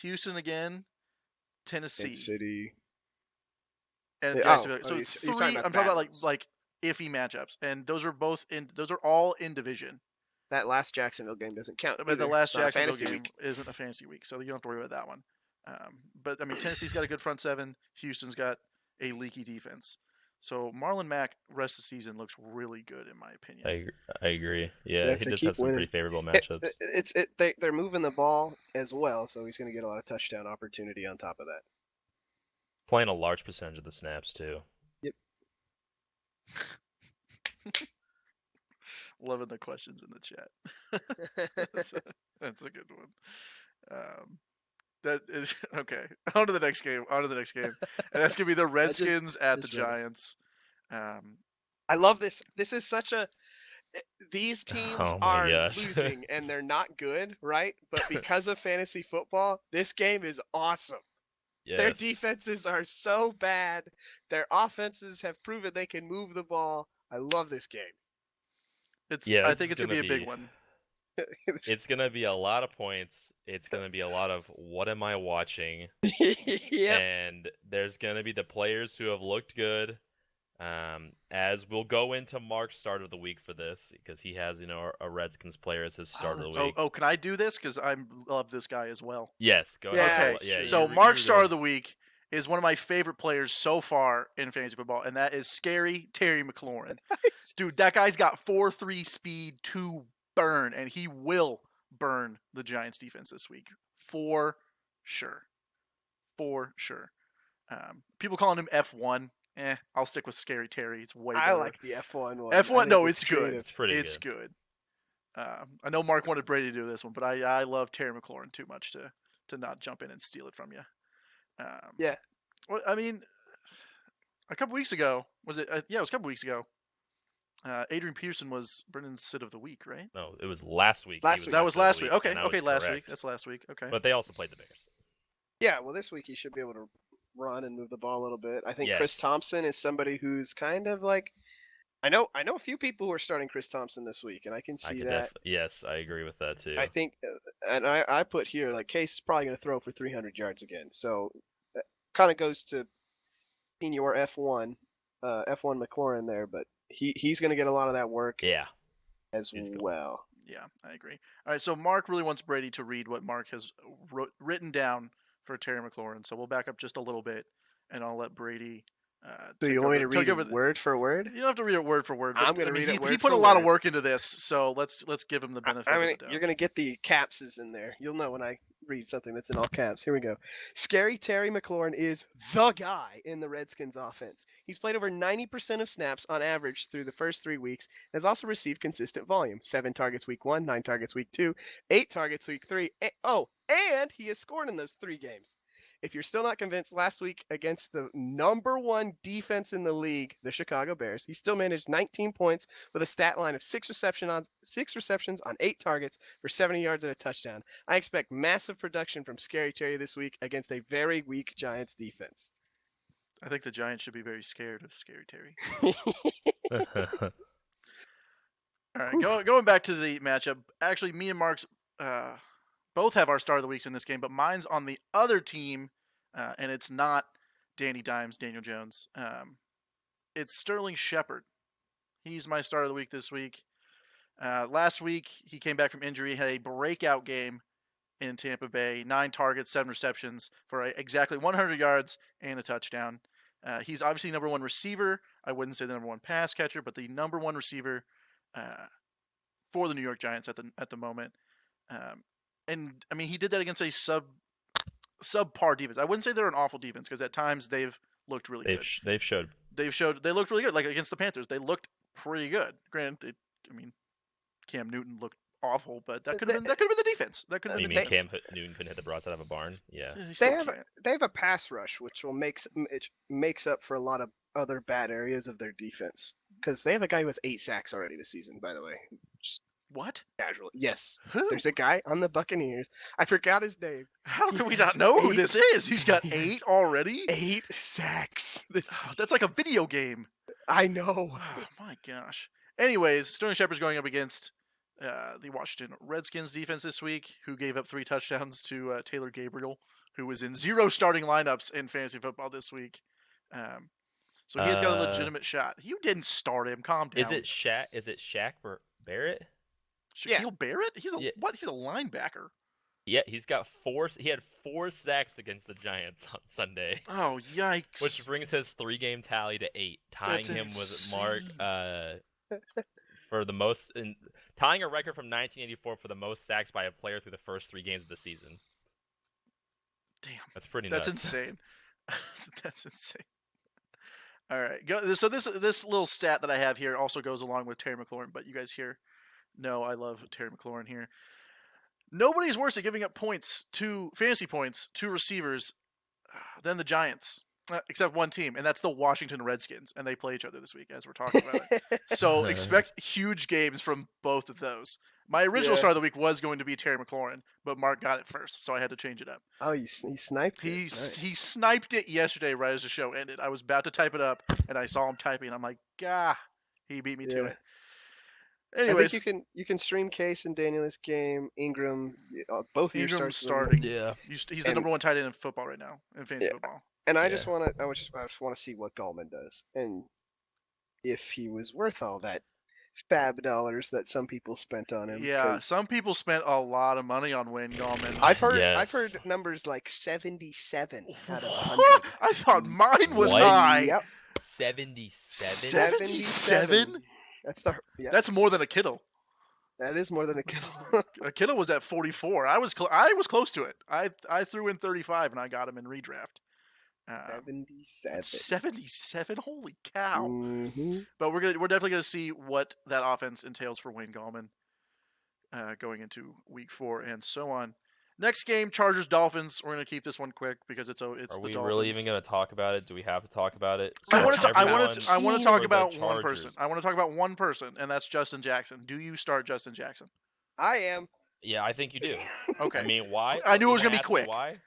Houston again, Tennessee, Kansas City, and Jacksonville. So you're 3. talking about I'm talking about balance. like iffy matchups, and those are all in division. That last Jacksonville game doesn't count. But the last Jacksonville game week. isn't a fantasy week, so you don't have to worry about that one. But I mean, Tennessee's got a good front seven. Houston's got a leaky defense. So Marlon Mack rest of the season looks really good in my opinion. I agree. Yeah, if he they does keep have some winning. pretty favorable matchups. They're moving the ball as well, so he's going to get a lot of touchdown opportunity on top of that. Playing a large percentage of the snaps too. Yep. Loving the questions in the chat. That's a good one. That is okay. On to the next game. And that's gonna be the Redskins at the just read it. Giants. I love this. This is such a. These teams Oh my are gosh. losing and they're not good, right? But because of fantasy football, this game is awesome. Yes. Their defenses are so bad. Their offenses have proven they can move the ball. I love this game. I think it's gonna be a big one. It's gonna be a lot of points. It's gonna be a lot of what am I watching? Yep. And there's gonna be the players who have looked good. As we'll go into Mark's start of the week for this, because he has, a Redskins player as his start of the week. Oh, can I do this? Because I love this guy as well. Yes, go Yeah, ahead. Okay, sure. so Mark's start of the week is one of my favorite players so far in fantasy football, and that is Scary Terry McLaurin. Dude, that guy's got 4.3 speed to burn, and he will burn the Giants defense this week for sure. For sure. People calling him F1. I'll stick with Scary Terry. It's way better. I like the F1 one. F1, no, it's good. creative. It's pretty It's good. I know Mark wanted Brady to do this one, but I love Terry McLaurin too much to not jump in and steal it from you. Yeah. Well, I mean, a couple weeks ago, was it? Yeah, it was a couple weeks ago. Adrian Peterson was Brendan's sit of the week, right? No, it was last week. Last week. That was last week. Okay, and that okay, was last correct. week. That's last week. Okay. But they also played the Bears. Yeah, well, this week he should be able to run and move the ball a little bit. I think Chris Yes. Thompson is somebody who's kind of like, I know a few people who are starting Chris Thompson this week, and I can see that. Yes, I agree with that too. I think, and I put here like Case is probably going to throw for 300 yards again. So, kind of goes to senior F1 McLaurin there, but he's going to get a lot of that work. Yeah. As well. Yeah, I agree. All right, so Mark really wants Brady to read what Mark has written down for Terry McLaurin. So we'll back up just a little bit, and I'll let Brady. So you want me to read it word for word? You don't have to read it word for word. But, I'm going to read it word for word. He put a lot of work into this, so let's give him the benefit of the doubt. You're going to get the capses in there. You'll know when I read something that's in all caps. Here we go. Scary Terry McLaurin is the guy in the Redskins offense. He's played over 90% of snaps on average through the first 3 weeks and has also received consistent volume. 7 targets week 1, 9 targets week 2, 8 targets week 3. And he has scored in those 3 games. If you're still not convinced, last week against the number 1 defense in the league, the Chicago Bears, he still managed 19 points with a stat line of 6 receptions on 8 targets for 70 yards and a touchdown. I expect massive production from Scary Terry this week against a very weak Giants defense. I think the Giants should be very scared of Scary Terry. All right, going back to the matchup. Actually, me and Mark's both have our start of the weeks in this game, but mine's on the other team, and it's not Danny Dimes, Daniel Jones. It's Sterling Shepard. He's my start of the week this week. Last week, he came back from injury, had a breakout game in Tampa Bay, 9 targets, 7 receptions for exactly 100 yards and a touchdown. He's obviously number 1 receiver. I wouldn't say the number 1 pass catcher, but the number 1 receiver for the New York Giants at the moment. And I mean, he did that against a subpar defense. I wouldn't say they're an awful defense because at times they've looked really good. They looked really good. Like against the Panthers, they looked pretty good. Granted, Cam Newton looked awful, but that could have been the defense. That could have been the defense. Cam Newton couldn't hit the broadside of a barn? Yeah. They have a pass rush, which makes up for a lot of other bad areas of their defense. Because they have a guy who has 8 sacks already this season, by the way. Just what? Casual. Yes. Who? There's a guy on the Buccaneers. I forgot his name. How can we not know who this is? He's got 8 already? 8 sacks. That's like a video game. I know. Oh, my gosh. Anyways, Sterling Shepard's going up against the Washington Redskins defense this week, who gave up 3 touchdowns to Taylor Gabriel, who was in 0 starting lineups in fantasy football this week. So he's got a legitimate shot. You didn't start him. Calm down. Is it Shaq Barrett? Shaquille Barrett? He's a what? He's a linebacker. he's got 4. He had 4 sacks against the Giants on Sunday, Oh, yikes. which brings his 3-game tally to 8, tying That's him with Mark insane. for the most, tying a record from 1984 for the most sacks by a player through the first 3 games of the season. Damn. That's pretty That's nuts. insane. That's insane. All right. So this little stat that I have here also goes along with Terry McLaurin, but you guys here know I love Terry McLaurin here. Nobody's worse at giving up fantasy points to receivers than the Giants, except one team, and that's the Washington Redskins, and they play each other this week as we're talking about it. So expect huge games from both of those. My original start of the week was going to be Terry McLaurin, but Mark got it first, so I had to change it up. Oh, he sniped it. He Nice. sniped it yesterday right as the show ended. I was about to type it up, and I saw him typing, and I'm like, gah, he beat me to it. Anyways, I think you can stream Case and Daniel's game. Ingram, both of your Ingram's starts. starting. Yeah. He's the number 1 tight end in football right now, in fantasy football. And I just want to see what Gallman does, and if he was worth all that fab dollars that some people spent on him. Yeah, some people spent a lot of money on Wayne Gallman. I've heard Yes. numbers like 77 out of What? 100. I thought mine was What? high. Yep. 77. 77? That's more than a Kittle. That is more than a Kittle. A Kittle was at 44. I was close to it. I threw in 35 and I got him in redraft. 77. 77. Holy cow! Mm-hmm. But we're definitely gonna see what that offense entails for Wayne Gallman going into week 4 and so on. Next game, Chargers Dolphins. We're gonna keep this one quick because it's Are the we Dolphins. really even going to talk about it? Do we have to talk about it? I want to talk Or about the one person. Chargers? I want to talk about one person, and that's Justin Jackson. Do you start Justin Jackson? I am. Yeah, I think you do. Okay. I mean, why? I knew it was You gonna be ask me quick. Why?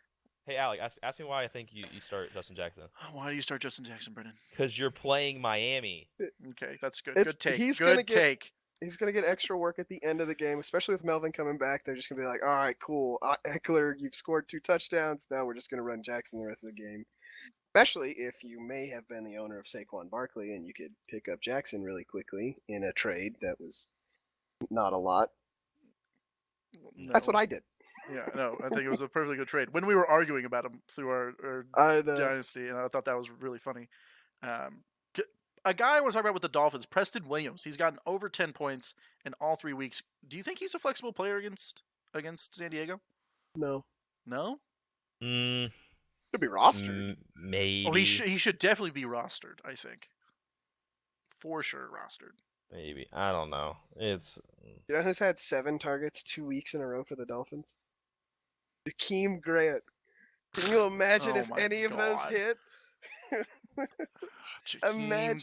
Hey, Alec, ask me why I think you start Justin Jackson. Why do you start Justin Jackson, Brennan? Because you're playing Miami. Okay, that's good. It's- Good take. he's Good gonna get- take. He's going to get extra work at the end of the game, especially with Melvin coming back. They're just going to be like, all right, cool. Eckler, you've scored 2 touchdowns. Now we're just going to run Jackson the rest of the game. Especially if you may have been the owner of Saquon Barkley and you could pick up Jackson really quickly in a trade that was not a lot. No. That's what I did. Yeah, no, I think it was a perfectly good trade. When we were arguing about him through our dynasty, and I thought that was really funny. A guy I want to talk about with the Dolphins, Preston Williams. He's gotten over 10 points in all 3 weeks. Do you think he's a flexible player against San Diego? No. No? Mm, Could be rostered. maybe. Oh, he should definitely be rostered, I think. For sure rostered. Maybe. I don't know. It's. You know who's had 7 targets 2 weeks in a row for the Dolphins? Jakeem Grant. Can you imagine Oh if my any of those God. hit? Jakeem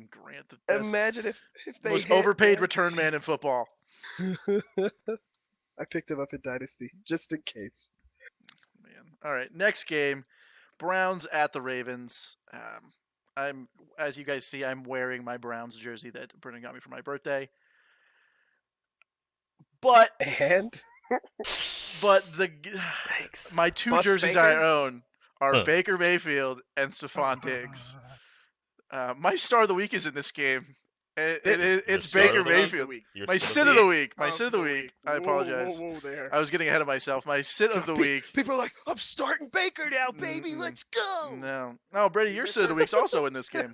Grant. The best, Imagine if they most hit, overpaid man. return man in football. I picked him up in Dynasty, just in case. Man. All right, next game, Browns at the Ravens. As you guys see, I'm wearing my Browns jersey that Brennan got me for my birthday. But And my 2 Bust jerseys Baker? I own are Huh. Baker Mayfield and Stephon Diggs. My star of the week is in this game. It's Your Baker sit of the week? Mayfield. Your My sit sit of the week. My sit of the week. I Whoa, apologize. Whoa, there. I was getting ahead of myself. My sit of the week. People are like, I'm starting Baker now, baby. Mm-mm. Let's go. No, Brady, your sit of the week's also in this game.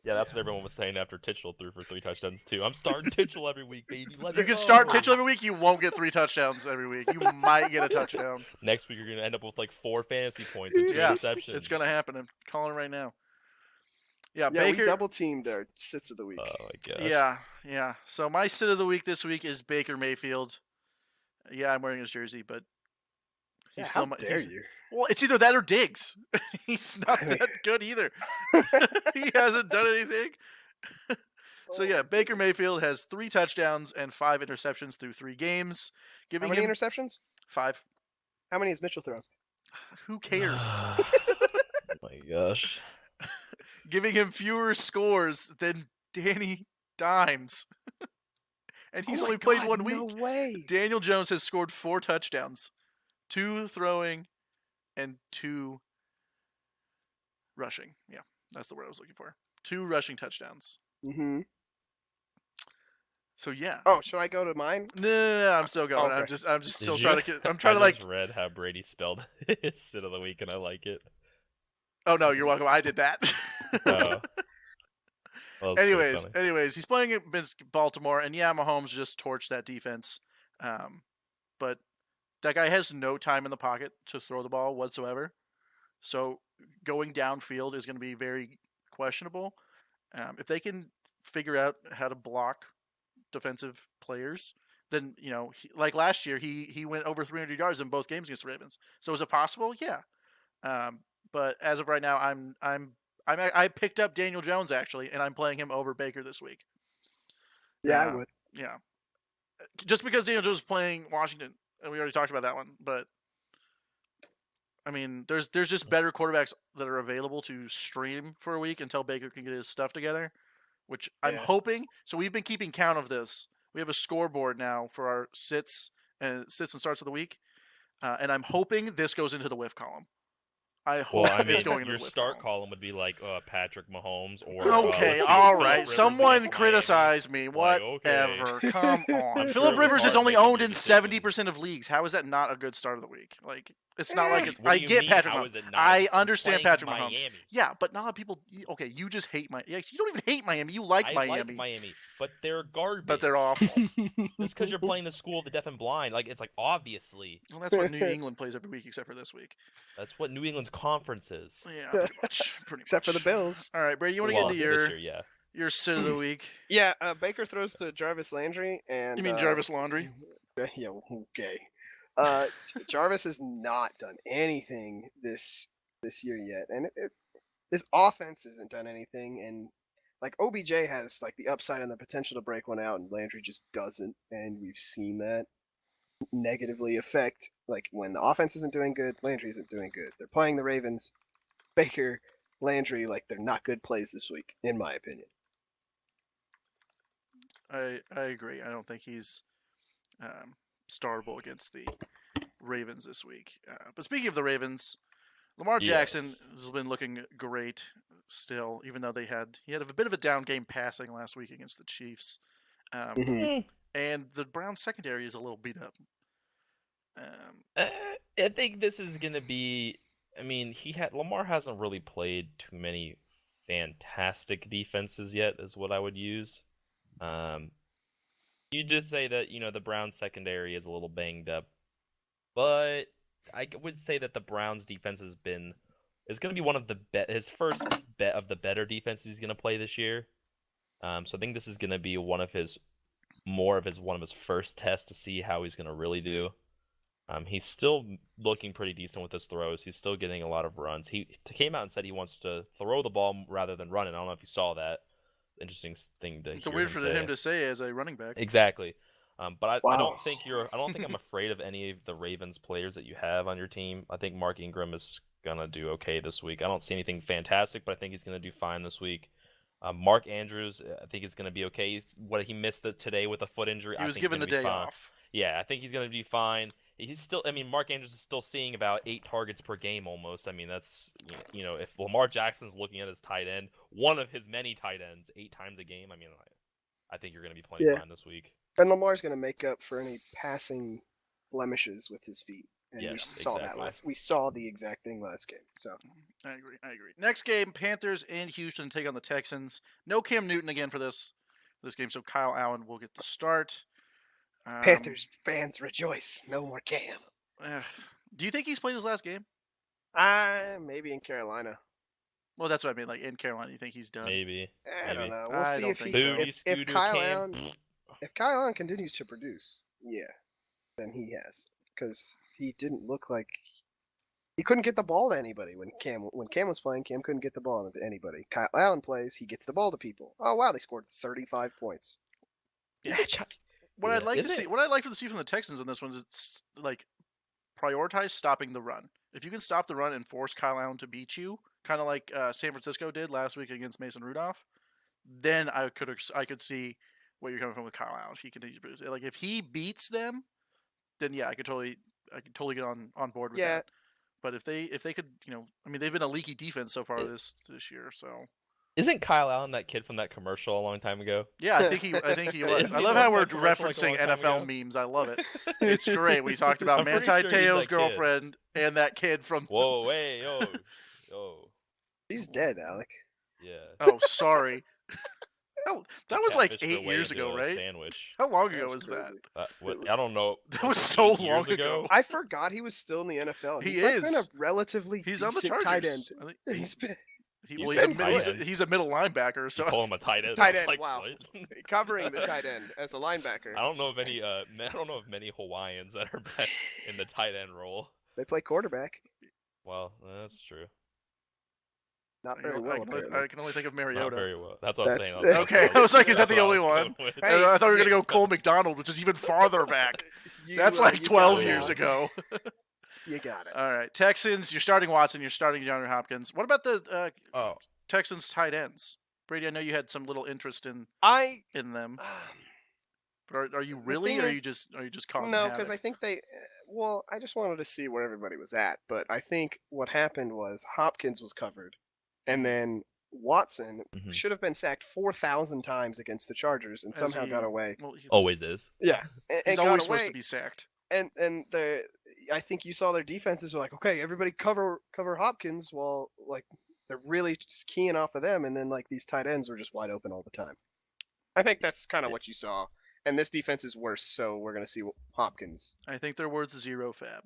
Yeah, that's what everyone was saying after Titchell threw for 3 touchdowns too. I'm starting Titchell every week, baby. Let's You can go. start Titchell every week. You won't get 3 touchdowns every week. You might get a touchdown. Next week you're gonna end up with like 4 fantasy points and 2 Yeah, interceptions. it's gonna happen. I'm calling it right now. Yeah, Yeah, Baker. we double teamed our sits of the week. Oh my god. Yeah. So my sit of the week this week is Baker Mayfield. Yeah, I'm wearing his jersey, but he's How dare you? Well, it's either that or Diggs. He's not that good either. He hasn't done anything. So yeah, Baker Mayfield has 3 touchdowns and 5 interceptions through 3 games, How giving many him interceptions? 5. How many has Mitchell thrown? Who cares? Oh my gosh. Giving him fewer scores than Danny Dimes. And he's Oh my only played God, 1 week. No way. Daniel Jones has scored 4 touchdowns, 2 throwing and 2 rushing. Yeah, that's the word I was looking for. 2 rushing touchdowns. Mm-hmm. So yeah. Oh, should I go to mine? No, I'm still going. Okay. I'm just still Did trying you? to. I'm trying to I like. just read how Brady spelled his sit of the week, and I like it. Oh no, you're welcome. I did that. Oh, well, that's pretty funny. anyways, he's playing against Baltimore, and yeah, Mahomes just torched that defense. But that guy has no time in the pocket to throw the ball whatsoever. So going downfield is going to be very questionable. If they can figure out how to block defensive players, then like last year, he went over 300 yards in both games against the Ravens. So is it possible? Yeah. Um, but as of right now, I picked up Daniel Jones actually, and I'm playing him over Baker this week. Yeah, I would. Yeah, just because Daniel Jones is playing Washington, and we already talked about that one. But I mean, there's just better quarterbacks that are available to stream for a week until Baker can get his stuff together, which I'm Yeah. hoping. So we've been keeping count of this. We have a scoreboard now for our sits and starts of the week, and I'm hoping this goes into the whiff column. I hope Well, I it's mean, going into your the whiff start column. column would be like Patrick Mahomes or Okay, let's see, all Phillip right. Rivers Someone against criticize Miami. me. Like, okay. Whatever. Come on. I'm Philip sure it was Rivers is hard only making owned your in decision. 70% of leagues. How is that not a good start of the week? Like, it's not What like do it's. you, what I do you get mean? Patrick How Mahomes. is it not? I You're understand playing Patrick Miami. Mahomes. Yeah, but not a lot of people. Okay, you just hate Miami. Yeah, you don't even hate Miami. You like I Miami. like Miami, but they're garbage. But they're awful. Just because you're playing the school of the deaf and blind, like it's like obviously. Well, that's what New England plays every week, except for this week. That's what New England's conference is. Yeah, pretty much. Except for the Bills. All right, Brady, you want to Well, get into this year, yeah. your sit of the week? Yeah, Baker throws to Jarvis Landry, and You mean Jarvis Laundry? Yeah, okay. Jarvis has not done anything this year yet, and his offense hasn't done anything, and like OBJ has like the upside and the potential to break one out, and Landry just doesn't, and we've seen that negatively affect like when the offense isn't doing good, Landry isn't doing good. They're playing the Ravens, Baker, Landry, like they're not good plays this week, in my opinion. I agree. I don't think he's startable against the Ravens this week. But speaking of the Ravens, Lamar Jackson has been looking great still, even though he had a bit of a down game passing last week against the Chiefs. And the Browns secondary is a little beat up. I think this is gonna be. I mean, Lamar hasn't really played too many fantastic defenses yet, is what I would use. You just say that the Browns secondary is a little banged up, but I would say that the Browns defense is going to be one of his first bet of the better defenses he's going to play this year. So I think this is going to be one of his first tests to see how he's going to really do. He's still looking pretty decent with his throws. He's still getting a lot of runs. He came out and said he wants to throw the ball rather than run it. I don't know if you saw that. Interesting thing to It's hear weird him for say. him to say as a running back. Exactly. But I don't Wow. think I'm afraid of any of the Ravens players that you have on your team. I think Mark Ingram is gonna do okay this week. I don't see anything fantastic, but I think he's gonna do fine this week. Mark Andrews, I think is gonna be okay. He missed today with a foot injury. He was I think given the he's gonna be day fine. off. Yeah, I think he's gonna be fine. Mark Andrews is still seeing about 8 targets per game almost. I mean, that's if Lamar Jackson's looking at his tight end, one of his many tight ends, 8 times a game. I mean, I think you're gonna be playing fine this week. And Lamar's going to make up for any passing blemishes with his feet. And Yes, we saw exactly. that we saw the exact thing last game. So I agree. Next game, Panthers in Houston take on the Texans. No Cam Newton again for this game, so Kyle Allen will get the start. Panthers fans rejoice. No more Cam. Do you think he's played his last game? Maybe in Carolina. Well, that's what I mean. Like in Carolina, you think he's done? Maybe. I don't know. I We'll see don't if think he so. if Kyle Allen continues to produce, then he has, because he didn't look like he couldn't get the ball to anybody when Cam was playing. Cam couldn't get the ball to anybody. Kyle Allen plays, he gets the ball to people. Oh wow, they scored 35 points. Yeah. Matchup. What I'd like to see from the Texans in this one is like prioritize stopping the run. If you can stop the run and force Kyle Allen to beat you, kind of like San Francisco did last week against Mason Rudolph, then I could see where you're coming from with Kyle Allen. If he continues to produce, like if he beats them, then yeah, I could totally get on board with that. But if they could, I mean, they've been a leaky defense so far this year, so Isn't Kyle Allen that kid from that commercial a long time ago? Yeah, I think he was. Isn't I he love the how one we're from that commercial, like, a referencing long time NFL ago? memes. I love it. It's great. We talked about I'm pretty Manti sure he's Te'o's that kid. girlfriend and that kid from. Whoa, hey, yo. He's dead, Alec. Yeah. Oh, sorry. That was like Catfished their 8 way years into ago, a right? sandwich. How long ago That's was that? crazy. What? I don't know. That Was was it so 8 years long ago. I forgot he was still in the NFL. He He's like been a is. relatively He's on the decent tight Chargers. end. I think He's been He's been a tight end. he's a middle linebacker. You So call him a tight end. Tight I was end, like, wow. what? covering the tight end as a linebacker. I don't know of any. I don't know of many Hawaiians that are in the tight end role. They play quarterback. Well, that's true. Not very well, apparently. I can only think of Not Mariota. very well. That's what I'm That's- saying. Okay, I was like, is that that's the what only I was one? going with. Hey, I thought we were gonna yeah. go Cole McDonald, which is even farther back. You, That's like you 12 got it years now. ago. You got it. All right, Texans. You're starting Watson. You're starting DeAndre Hopkins. What about the Oh, Texans tight ends? Brady, I know you had some little interest in them, but are you The really, thing or is- are you just causing no, havoc? because I think they. Well, I just wanted to see where everybody was at, but I think what happened was Hopkins was covered, and then Watson Mhm. should have been sacked 4,000 times against the Chargers and As somehow he- got away. Well, he's always is. Yeah, he's and always got supposed away. to be sacked. And I think you saw their defenses were like, okay, everybody cover Hopkins, while like they're really just keying off of them, and then like these tight ends were just wide open all the time. I think that's kind of what you saw. And this defense is worse, so we're gonna see Hopkins. I think they're worth 0 fab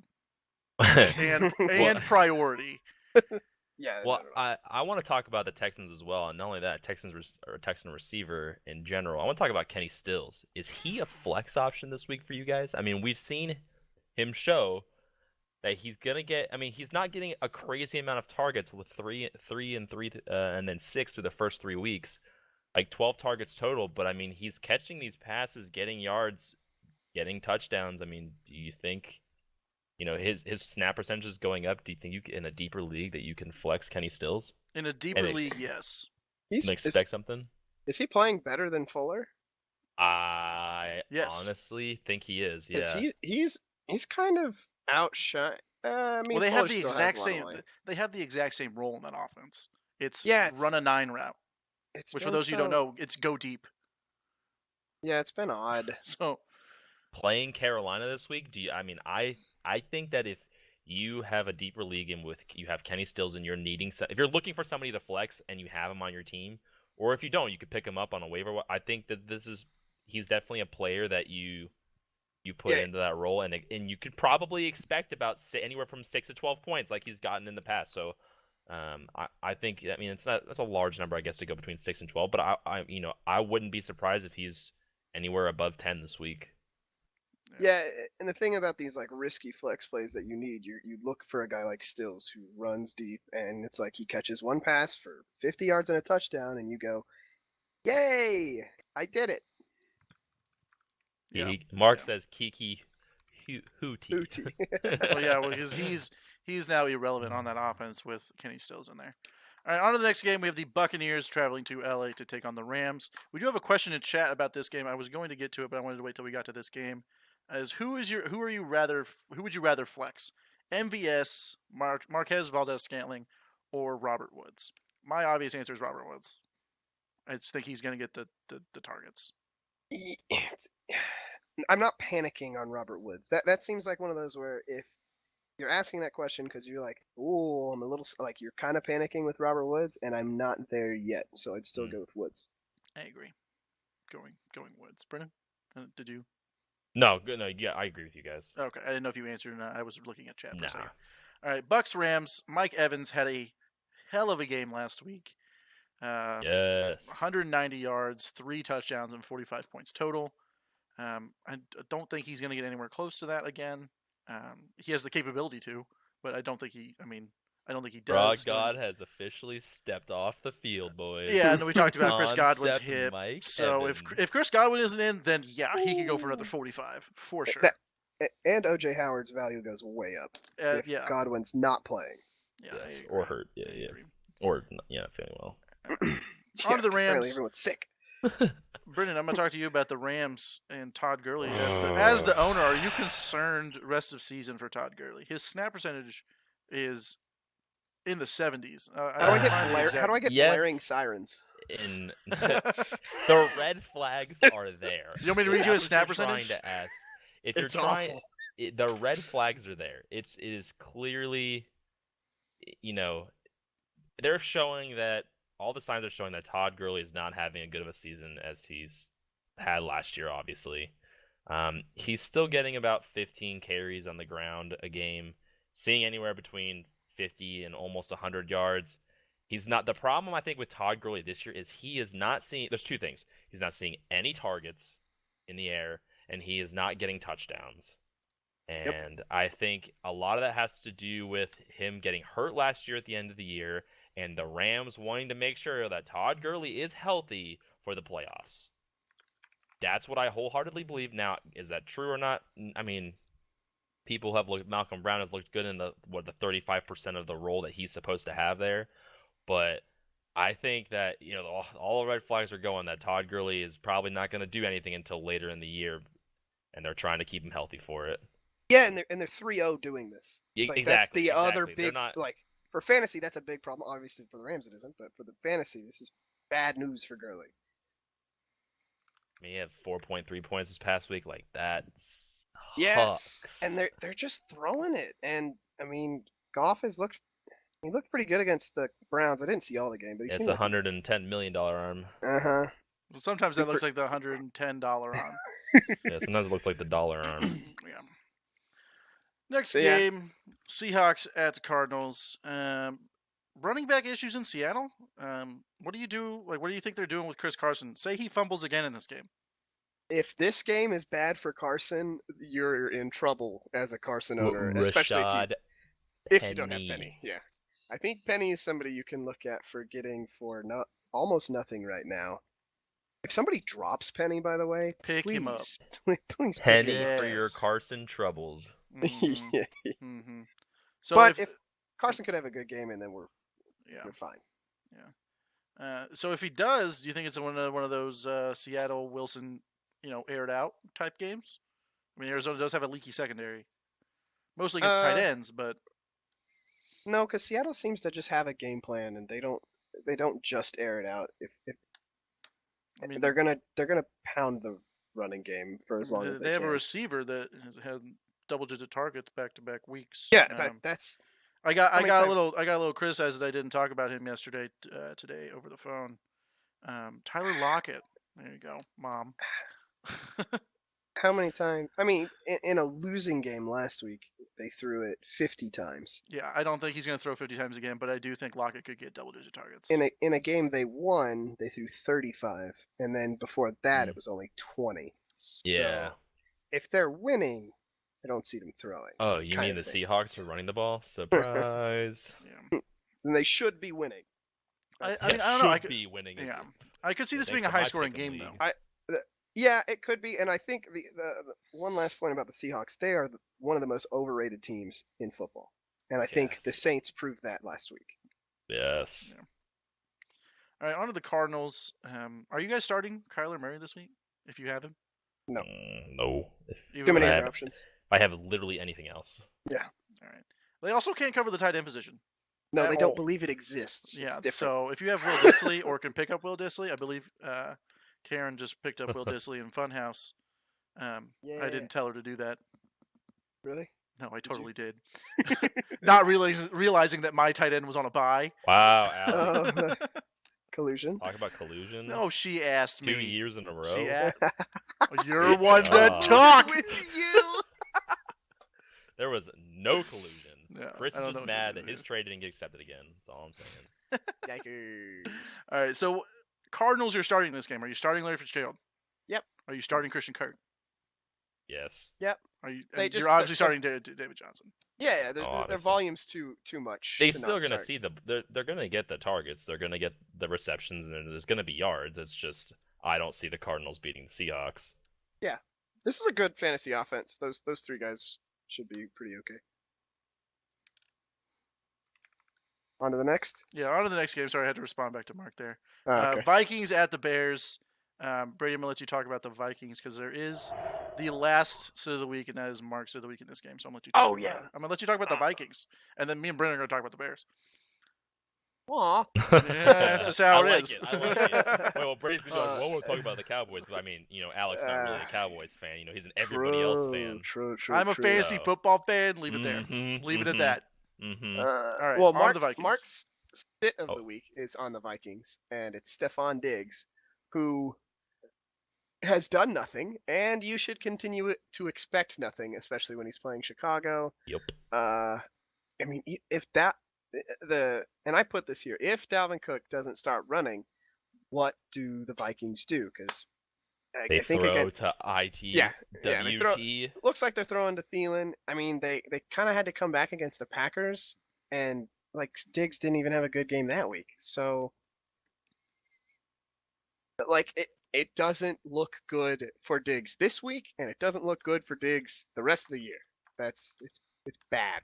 Well, and priority. Yeah. well, no. I want to talk about the Texans as well, and not only that, Texan receiver in general. I want to talk about Kenny Stills. Is he a flex option this week for you guys? I mean, we've seen him show that he's gonna get. I mean, he's not getting a crazy amount of targets with three and three, and then 6 through the first 3 weeks, like 12 targets total. But I mean, he's catching these passes, getting yards, getting touchdowns. I mean, do you think? His snap percentage is going up. Do you think in a deeper league that you can flex Kenny Stills In a deeper league, yes. He's and expect something? is he playing better than Fuller? I Yes. honestly think he is. 'Cause Yeah. he's kind of outshine. I mean, Well, they have Fuller the still has exact a lot of same. lane. They have the exact same role in that offense. It's Yeah, run a 9 route, It's which for been those of you who don't so- know, it's go deep. Yeah, it's been odd. So Playing Carolina this week, I think that if you have a deeper league and you have Kenny Stills and if you're looking for somebody to flex and you have him on your team, or if you don't, you could pick him up on a waiver. I think that he's definitely a player that you put Yeah. into that role, and you could probably expect about anywhere from 6 to 12 points like he's gotten in the past. So I think, I mean, that's a large number, I guess, to go between 6 and 12, but I wouldn't be surprised if he's anywhere above 10 this week. Yeah, and the thing about these like risky flex plays that you need, you look for a guy like Stills who runs deep, and it's like he catches one pass for 50 yards and a touchdown, and you go, "Yay! I did it!" yeah. Mark Yeah. says Kiki Hootie. Hootie. Well, yeah, well, he's now irrelevant on that offense with Kenny Stills in there. All right, on to the next game. We have the Buccaneers traveling to LA to take on the Rams. We do have a question in chat about this game. I was going to get to it, but I wanted to wait till we got to this game. Who would you rather flex? MVS, Marquez Valdez-Scantling, or Robert Woods? My obvious answer is Robert Woods. I just think he's going to get the targets. I'm not panicking on Robert Woods. That seems like one of those where if you're asking that question because you're like, "Oh, I'm a little like," you're kind of panicking with Robert Woods, and I'm not there yet, so I'd still go with Woods. I agree. Going Woods. Brennan, did you? No, yeah, I agree with you guys. Okay, I didn't know if you answered or not. I was looking at chat for a Nah. second. All right, Bucks Rams. Mike Evans had a hell of a game last week. Yes. 190 yards, 3 touchdowns, and 45 points total. I don't think he's going to get anywhere close to that again. He has the capability to, but I don't think he. I don't think he does. God has officially stepped off the field, boys. Yeah, and we talked about Chris On Godwin's steps hip. Mike So Evans. if Chris Godwin isn't in, then yeah, he could go for another 45 for sure. And OJ Howard's value goes way up if Yeah, Godwin's not playing. yeah, Yes, I or agree. hurt. I Yeah. agree. Or feeling well. On to the 'cause apparently Rams. everyone's sick. Brendan, I'm going to talk to you about the Rams and Todd Gurley. As the owner, are you concerned rest of season for Todd Gurley? His snap percentage is in the 70s. How do I get find the exact- How do I get Yes. blaring sirens? In the red flags are there. You want me to If read you a that's what snap you're trying percentage? to ask, if you're It's trying, awful. the red flags are there. It is clearly, you know, they're showing that all the signs are showing that Todd Gurley is not having a good of a season as he's had last year. Obviously, he's still getting about 15 carries on the ground a game, seeing anywhere between 50 and almost 100 yards. He's not the problem. I think with Todd Gurley this year is he is not seeing. There's two things. He's not seeing any targets in the air, and he is not getting touchdowns. Yep. And I think a lot of that has to do with him getting hurt last year at the end of the year, and the Rams wanting to make sure that Todd Gurley is healthy for the playoffs. That's what I wholeheartedly believe. Now, is that true or not? I mean, people have looked. Malcolm Brown has looked good in the 35% of the role that he's supposed to have there, but I think that all the red flags are going that Todd Gurley is probably not going to do anything until later in the year, and they're trying to keep him healthy for it. Yeah, and they're 3-0 doing this. Like, Exactly. That's the other They're big not. like for fantasy. That's a big problem. Obviously for the Rams it isn't, but for the fantasy this is bad news for Gurley. I mean, he had 4.3 points this past week. Like that Yeah, sucks. and they're just throwing it. And I mean, Goff he looked pretty good against the Browns. I didn't see all the game, but he It's seemed a like $110 million arm. Uh-huh. Well, sometimes that looks like the $110 arm. Yeah, sometimes it looks like the dollar arm. Yeah. Next So, yeah. game, Seahawks at the Cardinals. Running back issues in Seattle. What do you do? Like, what do you think they're doing with Chris Carson? Say he fumbles again in this game. If this game is bad for Carson, you're in trouble as a Carson owner, especially if you don't have Penny. Yeah, I think Penny is somebody you can look at for getting for almost nothing right now. If somebody drops Penny, by the way, Pick please, him up. please pick Penny him up. for your Yes. Carson troubles. Mhm. Yeah. Mhm. So But if Carson could have a good game, and then we're fine. So if he does, do you think it's one of those Seattle Wilson, aired out type games? I mean, Arizona does have a leaky secondary, mostly against tight ends, but No, because Seattle seems to just have a game plan, and they don't just air it out. If I mean, they're gonna pound the running game for as long as they have can. a receiver that has double-digit targets back-to-back weeks. Yeah, that's. I got How a many little criticized that I didn't talk about him yesterday today over the phone. Tyler Lockett. There you go, Mom. How many times? I mean, in a losing game last week, they threw it 50 times. Yeah, I don't think he's going to throw 50 times again, but I do think Lockett could get double-digit targets. In a game they won, they threw 35, and then before that it was only 20. So Yeah. if they're winning, I don't see them throwing. Oh, you mean the Seahawks are running the ball? Surprise. Yeah. Then they should be winning. I mean, I don't know. I could be winning. Yeah, I could see this thanks being a to my high-scoring pick'em game, league. though. Yeah, it could be, and I think the one last point about the Seahawks, they are one of the most overrated teams in football, and I think the Saints proved that last week. Yes. Yeah. All right, on to the Cardinals. Are you guys starting Kyler Murray this week? If you have him, No. No. Too many I other have- options. I have literally anything else. Yeah. all right. They also can't cover the tight end position. No, At they don't all. believe it exists. Yeah, It's different. so if you have Will Dissly or can pick up Will Dissly, I believe Karen just picked up Will Dissly in Funhouse. I didn't tell her to do that. Really? No, I totally did. Not realizing that my tight end was on a bye. Wow, Alex. Collusion. Talk about collusion. No, she asked me. 2 years in a row. She asked. You're one to talk. With you. There was no collusion. No, Chris I is don't just know mad what that you his trade didn't get accepted again. That's all I'm saying. Yikers. All right, so Cardinals, you're starting this game. Are you starting Larry Fitzgerald? Yep. Are you starting Christian Kirk? Yes. Yep. Are you? They and just- you're obviously they're- starting David Johnson. Yeah, their obviously. volume's too much. They're to still not gonna start. see they're gonna get the targets. They're gonna get the receptions, and there's gonna be yards. It's just I don't see the Cardinals beating the Seahawks. This is a good fantasy offense. Those three guys should be pretty okay. On to the next. Yeah, on to the next game. Sorry, I had to respond back to Mark there. Oh, okay. Vikings at the Bears. Brady, I'm going to let you talk about the Vikings because there is the last sit of the week, and that is Mark's sit of the week in this game. So I'm going to let you talk Oh, about yeah. it. I'm going to let you talk about the Vikings, and then me and Brennan are going to talk about the Bears. Aw. Yeah, that's just how I it like is. it. I like it. Wait, well, Brady's gonna be like, well, we're Uh, talking about the Cowboys, but I mean, Alex not really a Cowboys fan. He's an everybody else fan. True. I'm a fantasy So, football fan. Leave it there. Leave it at that. Mm-hmm. All right, Well, on to the Vikings. Mark's sit of Oh. the week is on the Vikings, and it's Stephon Diggs, who has done nothing, and you should continue to expect nothing, especially when he's playing Chicago. Yep. I mean, if that and I put this here, if Dalvin Cook doesn't start running, what do the Vikings do? Because They I think throw again, to IT, yeah, they throw. WT. Looks like they're throwing to Thielen. I mean, they kind of had to come back against the Packers, and like Diggs didn't even have a good game that week. So, like it doesn't look good for Diggs this week, and it doesn't look good for Diggs the rest of the year. It's bad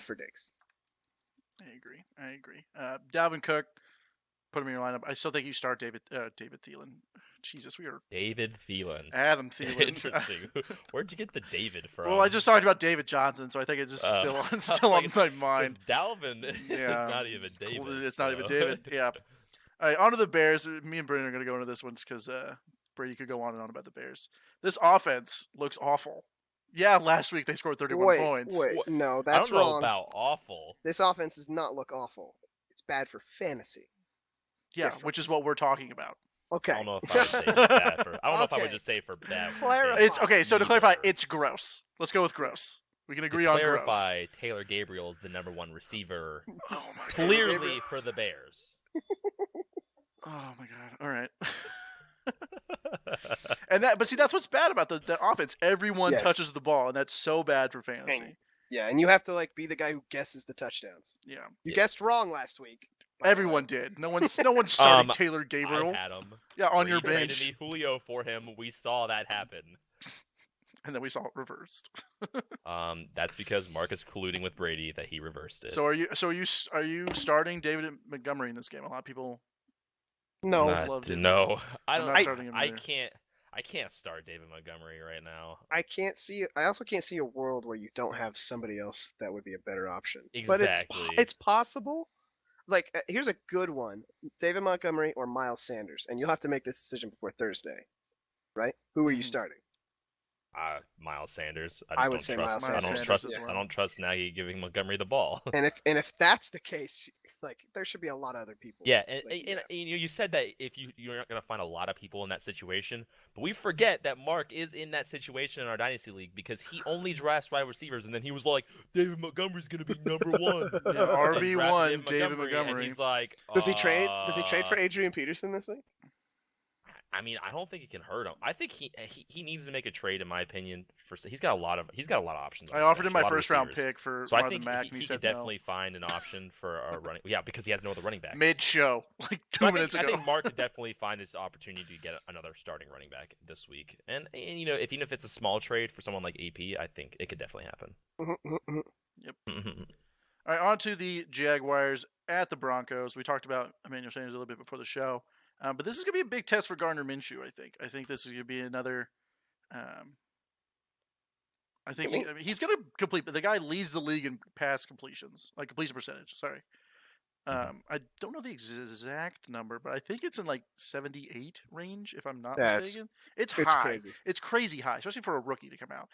for Diggs. I agree. Dalvin Cook, put him in your lineup. I still think you start David Thielen. Jesus, we are David Thielen. Adam Thielen. Interesting. Where'd you get the David from? Well, I just talked about David Johnson, so I think it's just still on my mind. Dalvin is not even David. It's not even David. Yeah. All right, on to the Bears. Me and Brandon are going to go into this one because Brady could go on and on about the Bears. This offense looks awful. Yeah, last week they scored 31 points. Wait, What? no, I that's don't know wrong. about awful. This offense does not look awful. It's bad for fantasy. Yeah, Different. which is what we're talking about. Okay. I don't know if I would say for bad for. I don't know if I would Okay. just say for bad. Clarify. It's okay. So to clarify, Either. it's gross. Let's go with gross. We can agree To on clarify, gross. Taylor Gabriel is the #1 receiver, Oh my god. clearly for the Bears. Oh my god. All right. But see, that's what's bad about the offense. Everyone Yes. touches the ball, and that's so bad for fantasy. Yeah, and you have to like be the guy who guesses the touchdowns. Yeah. You guessed wrong last week. by the Everyone way. did. No one's starting Taylor Gabriel. I had him. Yeah, on your Brady bench. traded me Julio for him. We saw that happen. And then we saw it reversed. That's because Mark is colluding with Brady that he reversed it. So are you starting David Montgomery in this game? A lot of people No. loved it. No, I I'm don't. not starting him I either. can't start David Montgomery right now. I also can't see a world where you don't have somebody else that would be a better option. Exactly. But it's possible. Like here's a good one: David Montgomery or Miles Sanders, and you'll have to make this decision before Thursday, right? Who are you Mhm. starting? Miles Sanders. I would say Miles I don't Sanders trust. as well. I don't trust Nagy giving Montgomery the ball. And if that's the case, like there should be a lot of other people. Yeah, and, like, and, and you said that if you're not gonna find a lot of people in that situation, but we forget that Mark is in that situation in our dynasty league because he only drafts wide receivers, and then he was like, David Montgomery's gonna be #1. Yeah, RB1 David Montgomery. And he's like, Does he trade? Does he trade for Adrian Peterson this week? I mean, I don't think it can hurt him. I think he needs to make a trade, in my opinion. He's got a lot of options. I offered him my first round pick for so I Marlon think Mack, he and he could said definitely find an option for a running. Yeah, because he has no other running back. Mid show, like So 2 minutes ago. I think Mark could definitely find this opportunity to get another starting running back this week. And even if it's a small trade for someone like AP, I think it could definitely happen. Yep. All right, on to the Jaguars at the Broncos. We talked about Emmanuel Sanders a little bit before the show, but this is going to be a big test for Gardner Minshew. I think this is going to be another. I think he's going to complete, but the guy leads the league in pass completions, like completion percentage. Sorry. I don't know the exact number, but I think it's in like 78 range, if I'm not mistaken. It's high. Crazy. It's crazy high, especially for a rookie to come out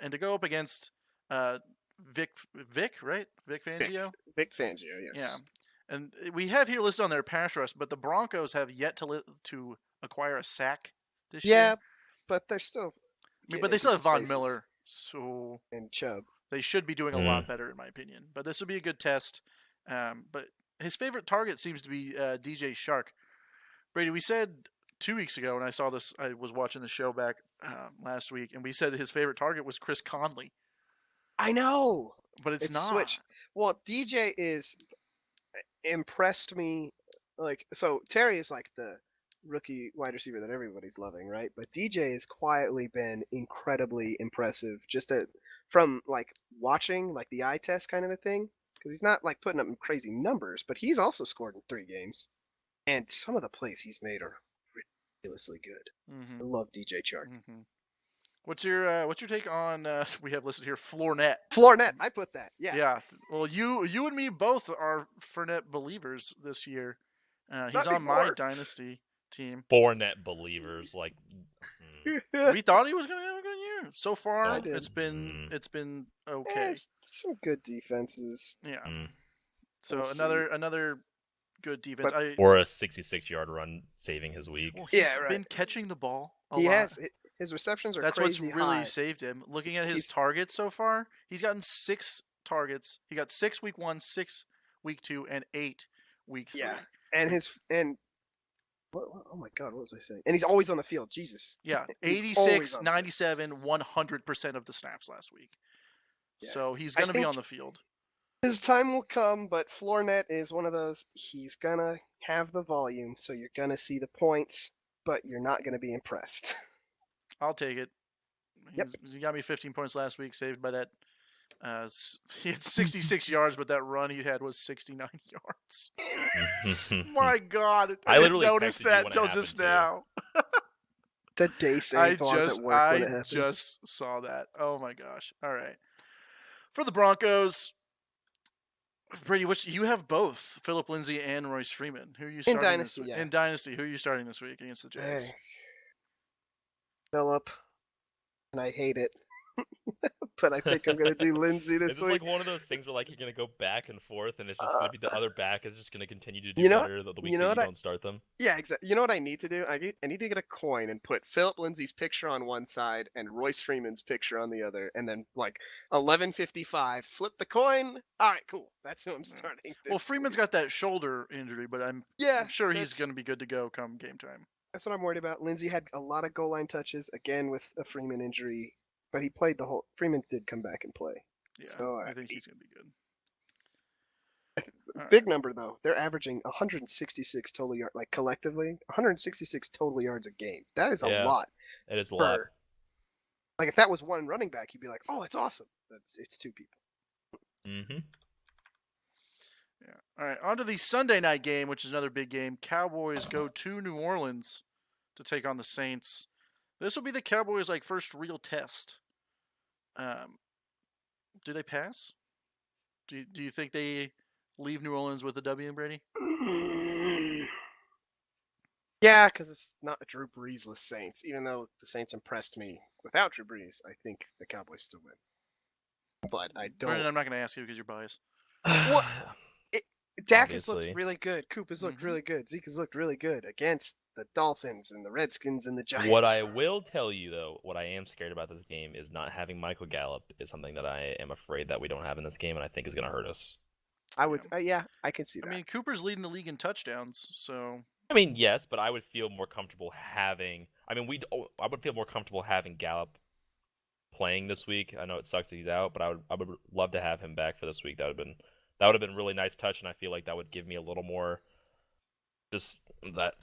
and to go up against Vic, right? Vic Fangio. Vic Fangio, yes. Yeah, and we have here listed on their pass rush, but the Broncos have yet to acquire a sack this year. Yeah, but they're still. I mean, but they still have Von Miller, so and Chubb. They should be doing a lot better, in my opinion. But this will be a good test. But his favorite target seems to be DJ Shark. Brady, we said 2 weeks ago, and I saw this. I was watching the show back last week, and we said his favorite target was Chris Conley. I know, but it's not. Switched. Well, DJ is impressed me. Like, so Terry is like the rookie wide receiver that everybody's loving, right? But DJ has quietly been incredibly impressive, just from like watching like the eye test kind of a thing, because he's not like putting up crazy numbers, but he's also scored in 3 games, and some of the plays he's made are ridiculously good. Mm-hmm. I love DJ Chark. Mm-hmm. What's your take on we have listed here Floornet? Floornet, I put that. Yeah. Yeah. Well, you and me both are Fournette believers this year. He's Not on my before. dynasty team. Fournette believers, like. We thought he was going to have a good year. So far, I did. it's been okay. It's some good defenses. Yeah. Mm. So We'll see. another good defense. But- Or a 66-yard run saving his week. Well, he's Yeah, right. been catching the ball a He lot. has. His receptions are That's what's crazy really high. saved him. Looking at his He's- targets so far, he's gotten 6 targets. He got 6 week 1, 6 week 2, and 8 week 3. Yeah. Oh my God, what was I saying? And he's always on the field. Jesus. Yeah, He's always 86, on the field. 97, 100% of the snaps last week. Yeah. So he's I going to be think- on the field. His time will come, but Floornet is one of those. He's gonna have the volume, so you're gonna see the points, but you're not gonna be impressed. I'll take it. Yep. He got me 15 points last week, saved by that. He had 66 yards, but that run he had was 69 yards. My God, I didn't literally notice texted you that when it till happened, just too. now. The day saved while I was at work when it happened. just saw that. Oh my gosh! All right, for the Broncos, Brady, which you have both Philip Lindsay and Royce Freeman. Who are you starting Dynasty, this week? yeah. In Dynasty, who are you starting this week against the Jags? Hey. Philip, and I hate it, but I think I'm gonna do Lindsay It's this just week. like one of those things where like you're gonna go back and forth, and it's just gonna be the other back is just gonna continue to do You know- better the week you know that what you I- don't start them. Yeah, exactly. You know what I need to do? I need to get a coin and put Philip Lindsay's picture on one side and Royce Freeman's picture on the other, and then like 11:55, flip the coin. All right, cool. That's who I'm starting. Well, this Freeman's week. got that shoulder injury, but I'm Yeah, sure he's that's- going to be good to go come game time. That's what I'm worried about. Lindsay had a lot of goal line touches again with a Freeman injury, but he played the whole. Freeman's did come back and play. Yeah, So, I think he's going to be good. All right. Big number though. They're averaging 166 total yards, like collectively, 166 total yards a game. That is a Yeah. lot. It is a lot. Like if that was one running back, you'd be like, "Oh, that's awesome." It's two people. Mm-hmm. Yeah. All right. On to the Sunday night game, which is another big game. Cowboys go to New Orleans to take on the Saints. This will be the Cowboys' like first real test. Do they pass? Do you think they leave New Orleans with a W, Brady? Yeah, because it's not a Drew Brees-less Saints. Even though the Saints impressed me without Drew Brees, I think the Cowboys still win. But I don't. Brendan, I'm not going to ask you because you're biased. What? Dak has Obviously. looked really good. Coop has looked Mhm. really good. Zeke has looked really good against the Dolphins and the Redskins and the Giants. What I will tell you though, what I am scared about this game is not having Michael Gallup is something that I am afraid that we don't have in this game, and I think is going to hurt us. I would. Yeah, I can see that. I mean, Cooper's leading the league in touchdowns, so I mean, yes, but I would feel more comfortable having. I mean, I would feel more comfortable having Gallup playing this week. I know it sucks that he's out, but I would love to have him back for this week. That would have been really nice touch, and I feel like that would give me a little more just that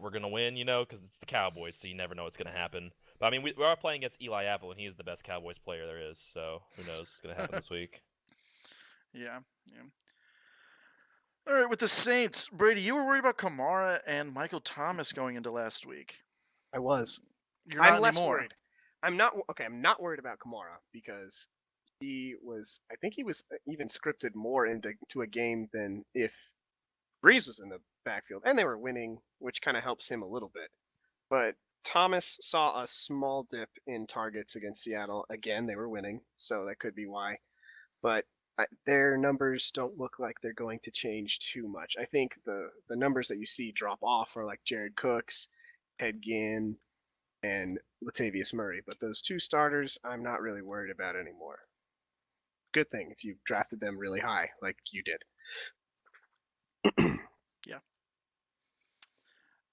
we're gonna win, because it's the Cowboys, so you never know what's gonna happen. But I mean, we are playing against Eli Apple, and he is the best Cowboys player there is. So who knows what's gonna happen this week? yeah. All right, with the Saints, Brady, you were worried about Kamara and Michael Thomas going into last week. I was. You're not I'm less anymore. worried. I'm not worried about Kamara because I think he was even scripted more into a game than if Breeze was in the backfield, and they were winning, which kind of helps him a little bit. But Thomas saw a small dip in targets against Seattle. Again, they were winning, so that could be why. But their numbers don't look like they're going to change too much. I think the numbers that you see drop off are like Jared Cooks, Ted Ginn, and Latavius Murray. But those two starters, I'm not really worried about anymore. Good thing if you drafted them really high, like you did.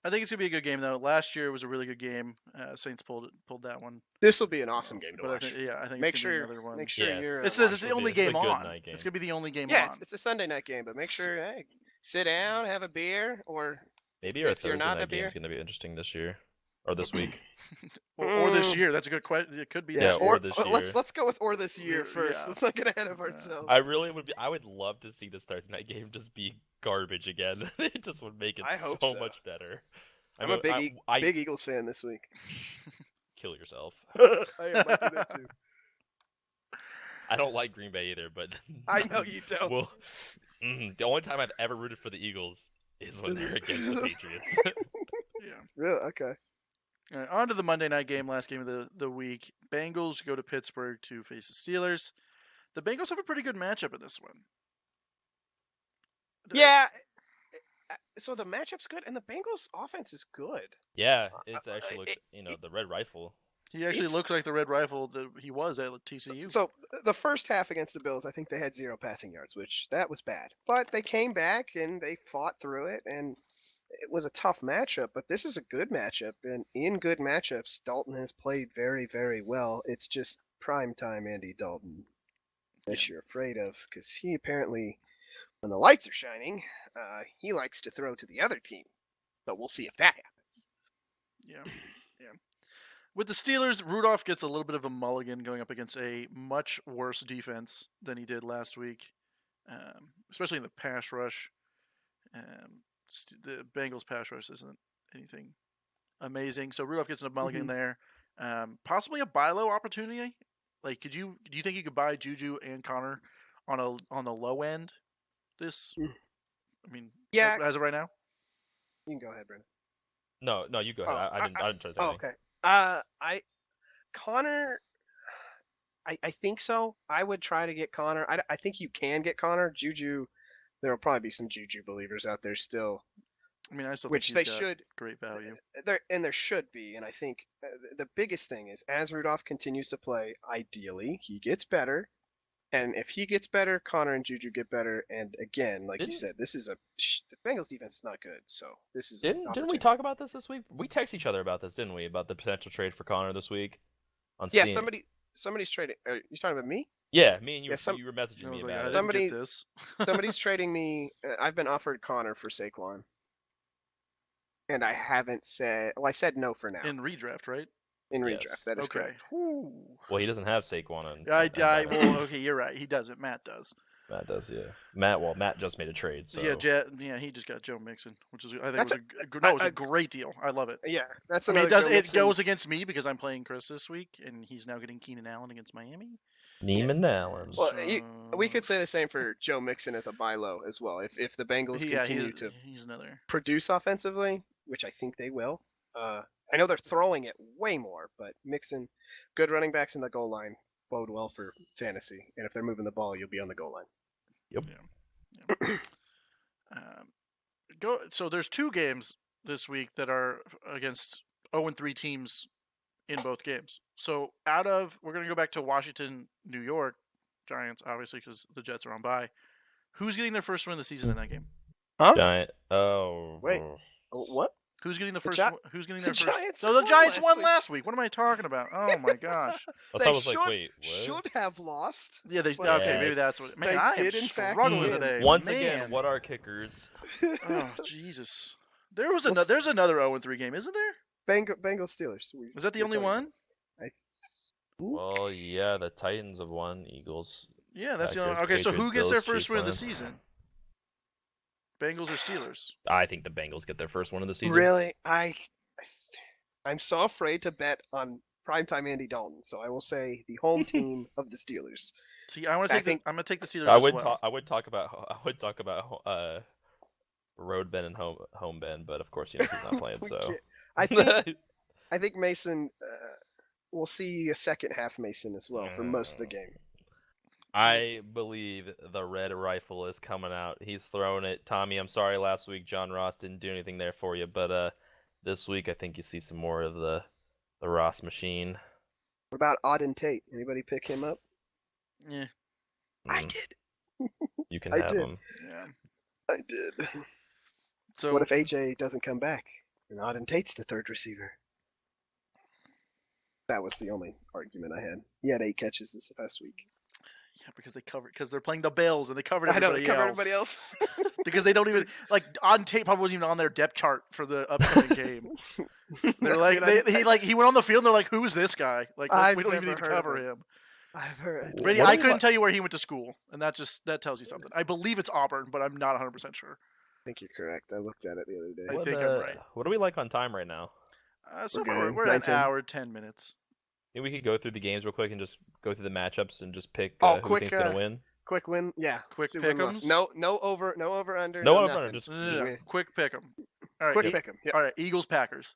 I think it's gonna be a good game though. Last year was a really good game. Saints pulled that one. This will be an awesome game to But watch. I think Make it's gonna sure, be another one. make sure Yes. you're. It says watching. it's the It'll only be a game good on. night game. It's gonna be the only game Yeah, on. it's a Sunday night game, but make sure hey, sit down, have a beer, or Maybe our If you're Thursday not night a beer- game's gonna be interesting this year or this week. or this year. That's a good question. It could be Yeah, this year. or this year. Let's go with or this year Yeah. first. Let's not get ahead of ourselves. I really would be. I would love to see this Thursday night game just be garbage again. It just would make it I hope so so. much better. I'm a big Eagles fan this week. kill yourself. I might do that too. I don't like Green Bay either, but I know you don't. Well, the only time I've ever rooted for the Eagles is when they're against the Patriots. Yeah. Really? Okay. All right, on to the Monday night game, last game of the week. Bengals go to Pittsburgh to face the Steelers. The Bengals have a pretty good matchup in this one. Yeah. So the matchup's good, and the Bengals' offense is good. Yeah, it's actually looks, the Red Rifle. He actually looks like the Red Rifle that he was at TCU. So the first half against the Bills, I think they had 0 passing yards, which that was bad. But they came back and they fought through it, and it was a tough matchup. But this is a good matchup, and in good matchups, Dalton has played very, very well. It's just primetime Andy Dalton that you're afraid of, because he apparently, when the lights are shining, he likes to throw to the other team. So we'll see if that happens. Yeah. With the Steelers, Rudolph gets a little bit of a mulligan going up against a much worse defense than he did last week, especially in the pass rush. The Bengals' pass rush isn't anything amazing, so Rudolph gets a mulligan there. Possibly a buy low opportunity. Like, do you think you could buy Juju and Connor on the low end? I mean, Yeah. as of right now. You can go ahead, Brandon. No, you go ahead. I didn't try to say Oh, anything. okay. Connor, I think so. I would try to get Connor. I think you can get Connor. Juju, there will probably be some Juju believers out there still. I mean, I still which think they he's should. Great value. There should be, and I think the biggest thing is as Rudolph continues to play, ideally he gets better, and if he gets better, Connor and Juju get better. And again, like you said, this is the Bengals defense is not good, so this is. Didn't we talk about this week? We texted each other about this, didn't we? About the potential trade for Connor this week. Yeah, somebody's trading. Are you talking about me? Yeah, me and you. Yeah, you were messaging me like, about it. Didn't get this. Somebody's trading me. I've been offered Connor for Saquon, and I haven't said. Well, I said no for now. In redraft, right? In redraft, that is correct. Well, he doesn't have Saquon. Well, okay, you're right. He doesn't. Matt does. Matt does, yeah. Matt just made a trade. So yeah, he just got Joe Mixon, which is I think was a great deal. I love it. Yeah, that's. I mean, it goes against me because I'm playing Chris this week, and he's now getting Keenan Allen against Miami. Neiman Allen. Well, we could say the same for Joe Mixon as a buy low as well. If the Bengals continue to produce offensively, which I think they will. I know they're throwing it way more, but Mixon, good running backs in the goal line bode well for fantasy. And if they're moving the ball, you'll be on the goal line. Yep. Yeah. So there's 2 games this week that are against 0-3 teams in both games. So we're going to go back to Washington, New York Giants, obviously, because the Jets are on bye. Who's getting their first win of the season in that game? Huh? Giant. Oh. Wait. What? Who's getting the first? Who's getting their first? Giants no, the Giants won last week. What am I talking about? Oh my gosh! I was like, wait, what? Should have lost. Yeah, okay, maybe that's what. Man, I am struggling today. Once again, what are kickers? Oh Jesus! There's another 0-3 game, isn't there? Bengals Steelers. Was that the only one? Well, yeah, the Titans have won. Eagles. Yeah, that's the only. Okay, so who gets their first win of the season? Bengals or Steelers? I think the Bengals get their first one of the season. Really? I'm so afraid to bet on primetime Andy Dalton, so I will say the home team of the Steelers. See, I'm gonna take the Steelers. I would talk about road Ben and home Ben, but of course he's not playing. So I think Mason. We'll see a second half Mason as well for most of the game. I believe the Red Rifle is coming out. He's throwing it. Tommy, I'm sorry last week John Ross didn't do anything there for you, but this week I think you see some more of the Ross machine. What about Auden Tate? Anybody pick him up? Yeah. I did. You can have him. Yeah. I did. So what if AJ doesn't come back and Auden Tate's the third receiver? That was the only argument I had. He had 8 catches this past week. Yeah, because they're playing the Bills and they covered everybody else. Everybody else. Because they don't even Auden Tate probably wasn't even on their depth chart for the upcoming game. They're like he went on the field and they're like, who is this guy? Like we don't even need to cover him. I've heard. Brady, I couldn't tell you where he went to school, and that tells you something. I believe it's Auburn, but I'm not 100% sure. I think you're correct. I looked at it the other day. I think I'm right. What are we like on time right now? So We're far, good. we're at an 9-10. hour, 10 minutes. Maybe we could go through the games real quick and just go through the matchups and just pick Oh, who we think's gonna quick, win. Quick win. Yeah. Quick let's do win-loss. pick'ems? No over under. No No over under, nothing. just No. Quick pick 'em. All right. Quick pick 'em. Yep. All right. Eagles, Packers.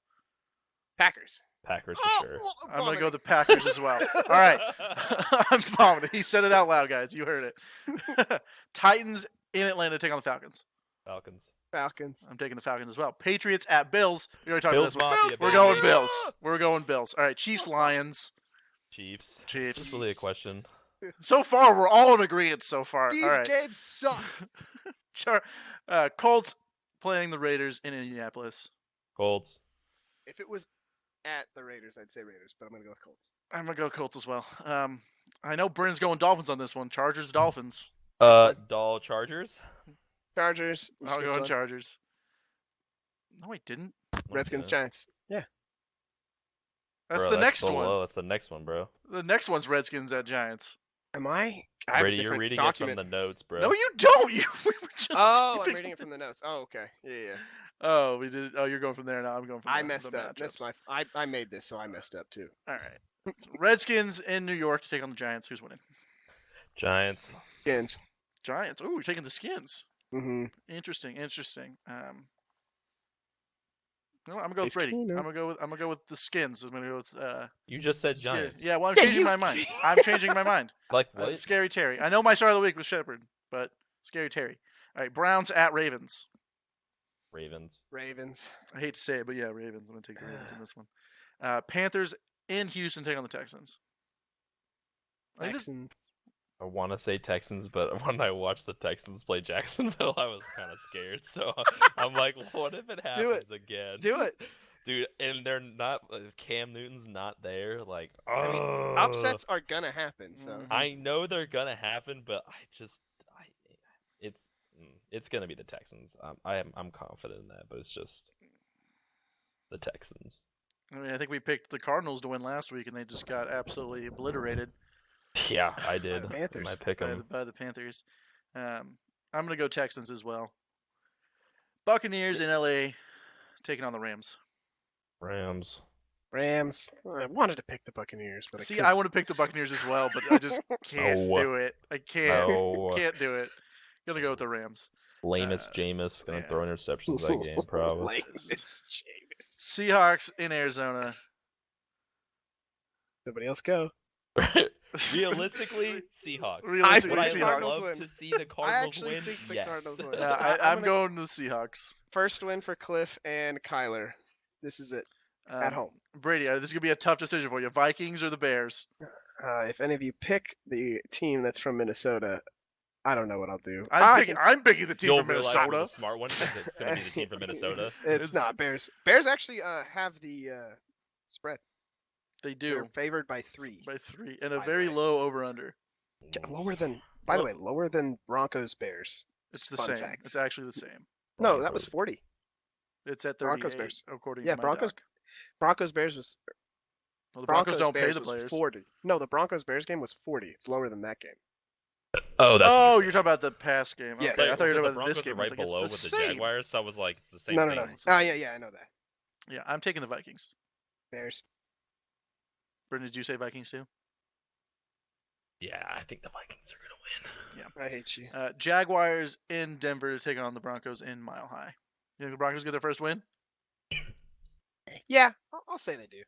Packers. Packers for sure. I'm gonna go with the Packers as well. All right. I'm vomiting. He said it out loud, guys. You heard it. Titans in Atlanta take on the Falcons. Falcons. Falcons. I'm taking the Falcons as well. Patriots at Bills. We already talked Bills about this one. Mafia, We're baby. going Bills. We're going Bills. All right. Chiefs, Lions. Chiefs. Chiefs. This is really a question. So far, we're all in agreement so far. These All right. games suck. Colts playing the Raiders in Indianapolis. Colts. If it was at the Raiders, I'd say Raiders, but I'm gonna go with Colts. I'm gonna go Colts as well. I know Bryn's going Dolphins on this one. Chargers, Dolphins. Chargers. Chargers. I'll go on Chargers. No, I didn't. Redskins, Okay. Giants. Yeah. That's Bro, the next so one. low. That's the next one, bro. The next one's Redskins at Giants. Am I? I have a Brady, you're different reading document. it from the notes, bro. No, you don't. We were just. Oh, I'm skipping reading it from the notes. Oh, okay. Yeah. Oh, we did. Oh, you're going from there now. I'm going from. I the messed up. That's matchups. I made this, so I messed up too. All right. Redskins in New York to take on the Giants. Who's winning? Giants. Skins. Giants. Ooh, you're taking the Skins. Mm-hmm. Interesting. No, I'm gonna go with Case Brady. Keenum. I'm gonna go with the Skins. I'm gonna go with You just said Scary. Giants. Yeah, well, I'm Yeah, changing you- my mind. I'm changing my mind. Like what? Scary Terry. I know my start of the week was Shepard, but Scary Terry. All right, Browns at Ravens. Ravens. Ravens. I hate to say it, but yeah, Ravens. I'm gonna take the Ravens in this one. Panthers in Houston take on the Texans. I think this- Texans. I want to say Texans, but when I watched the Texans play Jacksonville, I was kind of scared. So I'm like, what if it happens again? Do it. Dude. And they're not. Cam Newton's not there. Like, I mean, upsets are gonna happen. So Mhm. I know they're gonna happen, but it's gonna be the Texans. I'm confident in that, but it's just the Texans. I mean, I think we picked the Cardinals to win last week, and they just got absolutely obliterated Yeah, I did. the Panthers. I pick them. by the Panthers. I'm gonna go Texans as well. Buccaneers in LA taking on the Rams. Rams. Rams. I wanted to pick the Buccaneers, but See, I I want to pick the Buccaneers as well, but I just can't No. do it. I can't. No. Can't do it. Gonna go with the Rams. Lamus Jameis gonna yeah. throw interceptions that game, probably. Like it's Jameis. Seahawks in Arizona. Somebody else go. Realistically, Seahawks. Realistically, Would I think love Cardinals Seahawks. win. to see the Cardinals actually win? think the Yes. Cardinals win. Yeah, I'm I'm gonna- going to the Seahawks. First win for Cliff and Kyler. This is it. At home. Brady, this is gonna be a tough decision for you. Vikings or the Bears? If any of you pick the team that's from Minnesota, I don't know what I'll do. I'm picking the team You'll from realize Minnesota. who's the smart one because it's gonna be the team from Minnesota. It's not Bears. Bears actually have the spread. They They're do favored by 3. by 3 and a By the very way. low over under. Lower than, by the way, lower than Broncos Bears. It's the Fun same. fact. It's actually the same. No, that was 40. It's at 38 Broncos, Bears. according Yeah, to my Broncos. doc. Broncos Bears was Well, the Broncos don't Bears pay the was players. 40. No, the Broncos Bears game was 40. It's lower than that game. Oh, that's. Oh, you're talking about the past game. Yes. Okay, I thought you were the talking about this Broncos game. are I was right like, it's below the with the same. Jaguars, so I was like, it's the same No, thing. no, no. It's the Oh, same. yeah, I know that. Yeah, I'm taking the Vikings. Bears. Brendan, did you say Vikings too? Yeah, I think the Vikings are gonna win. I hate you. Jaguars in Denver to take on the Broncos in Mile High. You think the Broncos get their first win? Yeah, I'll say they do.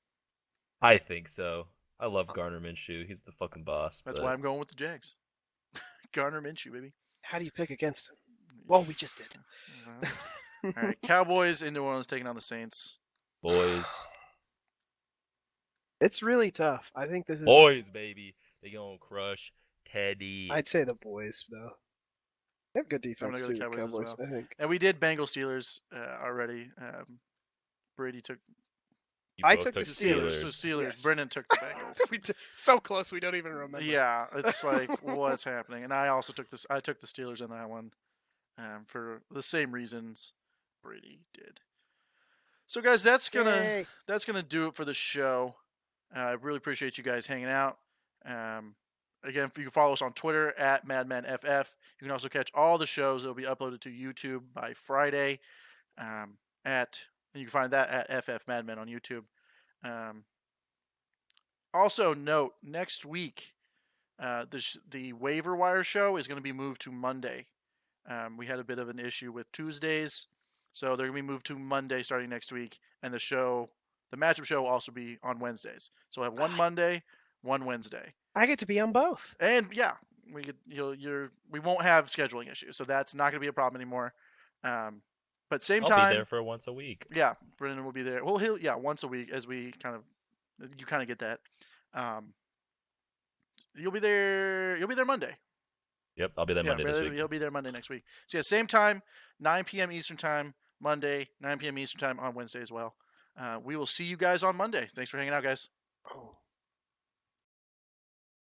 I think so. I love Garner Minshew. He's the fucking boss. That's but why I'm going with the Jags. Garner Minshew, baby. How do you pick against them? Well, we just did. All right, Cowboys in New Orleans taking on the Saints. Boys, It's really tough. I think this is. boys, baby, they gonna crush Teddy. I'd say the boys, though. They have good gonna defense go the too. Cowboys as Cowboys, well. I think. And we did Bengals Steelers already. Brady took You I both took the the Steelers. So Steelers. Yes. Brendan took the Bengals. So close, we don't even remember. Yeah, it's like what's happening. And I also took this. I took the Steelers in that one, for the same reasons Brady did. So guys, that's gonna Yay. do it for the show. I really appreciate you guys hanging out. Again, if you can follow us on Twitter at MadmenFF. You can also catch all the shows that will be uploaded to YouTube by Friday. And you can find that at FFMadmen on YouTube. Also, note next week, the waiver wire show is going to be moved to Monday. We had a bit of an issue with Tuesdays, so they're going to be moved to Monday starting next week, and the matchup show will also be on Wednesdays. So we'll have one Monday, one Wednesday, I get to be on both. and yeah, we won't have scheduling issues, so that's not going to be a problem anymore. But same I'll time, be there for once a week. yeah, Brendan will be there. Well, he'll once a week as we you kind of get that. You'll be there. You'll be there Monday. Yep, I'll be there Monday this week. He'll be there Monday next week. So yeah, same time, 9 p.m. Eastern time, Monday, 9 p.m. Eastern time on Wednesday as well. We will see you guys on Monday. Thanks for hanging out, guys.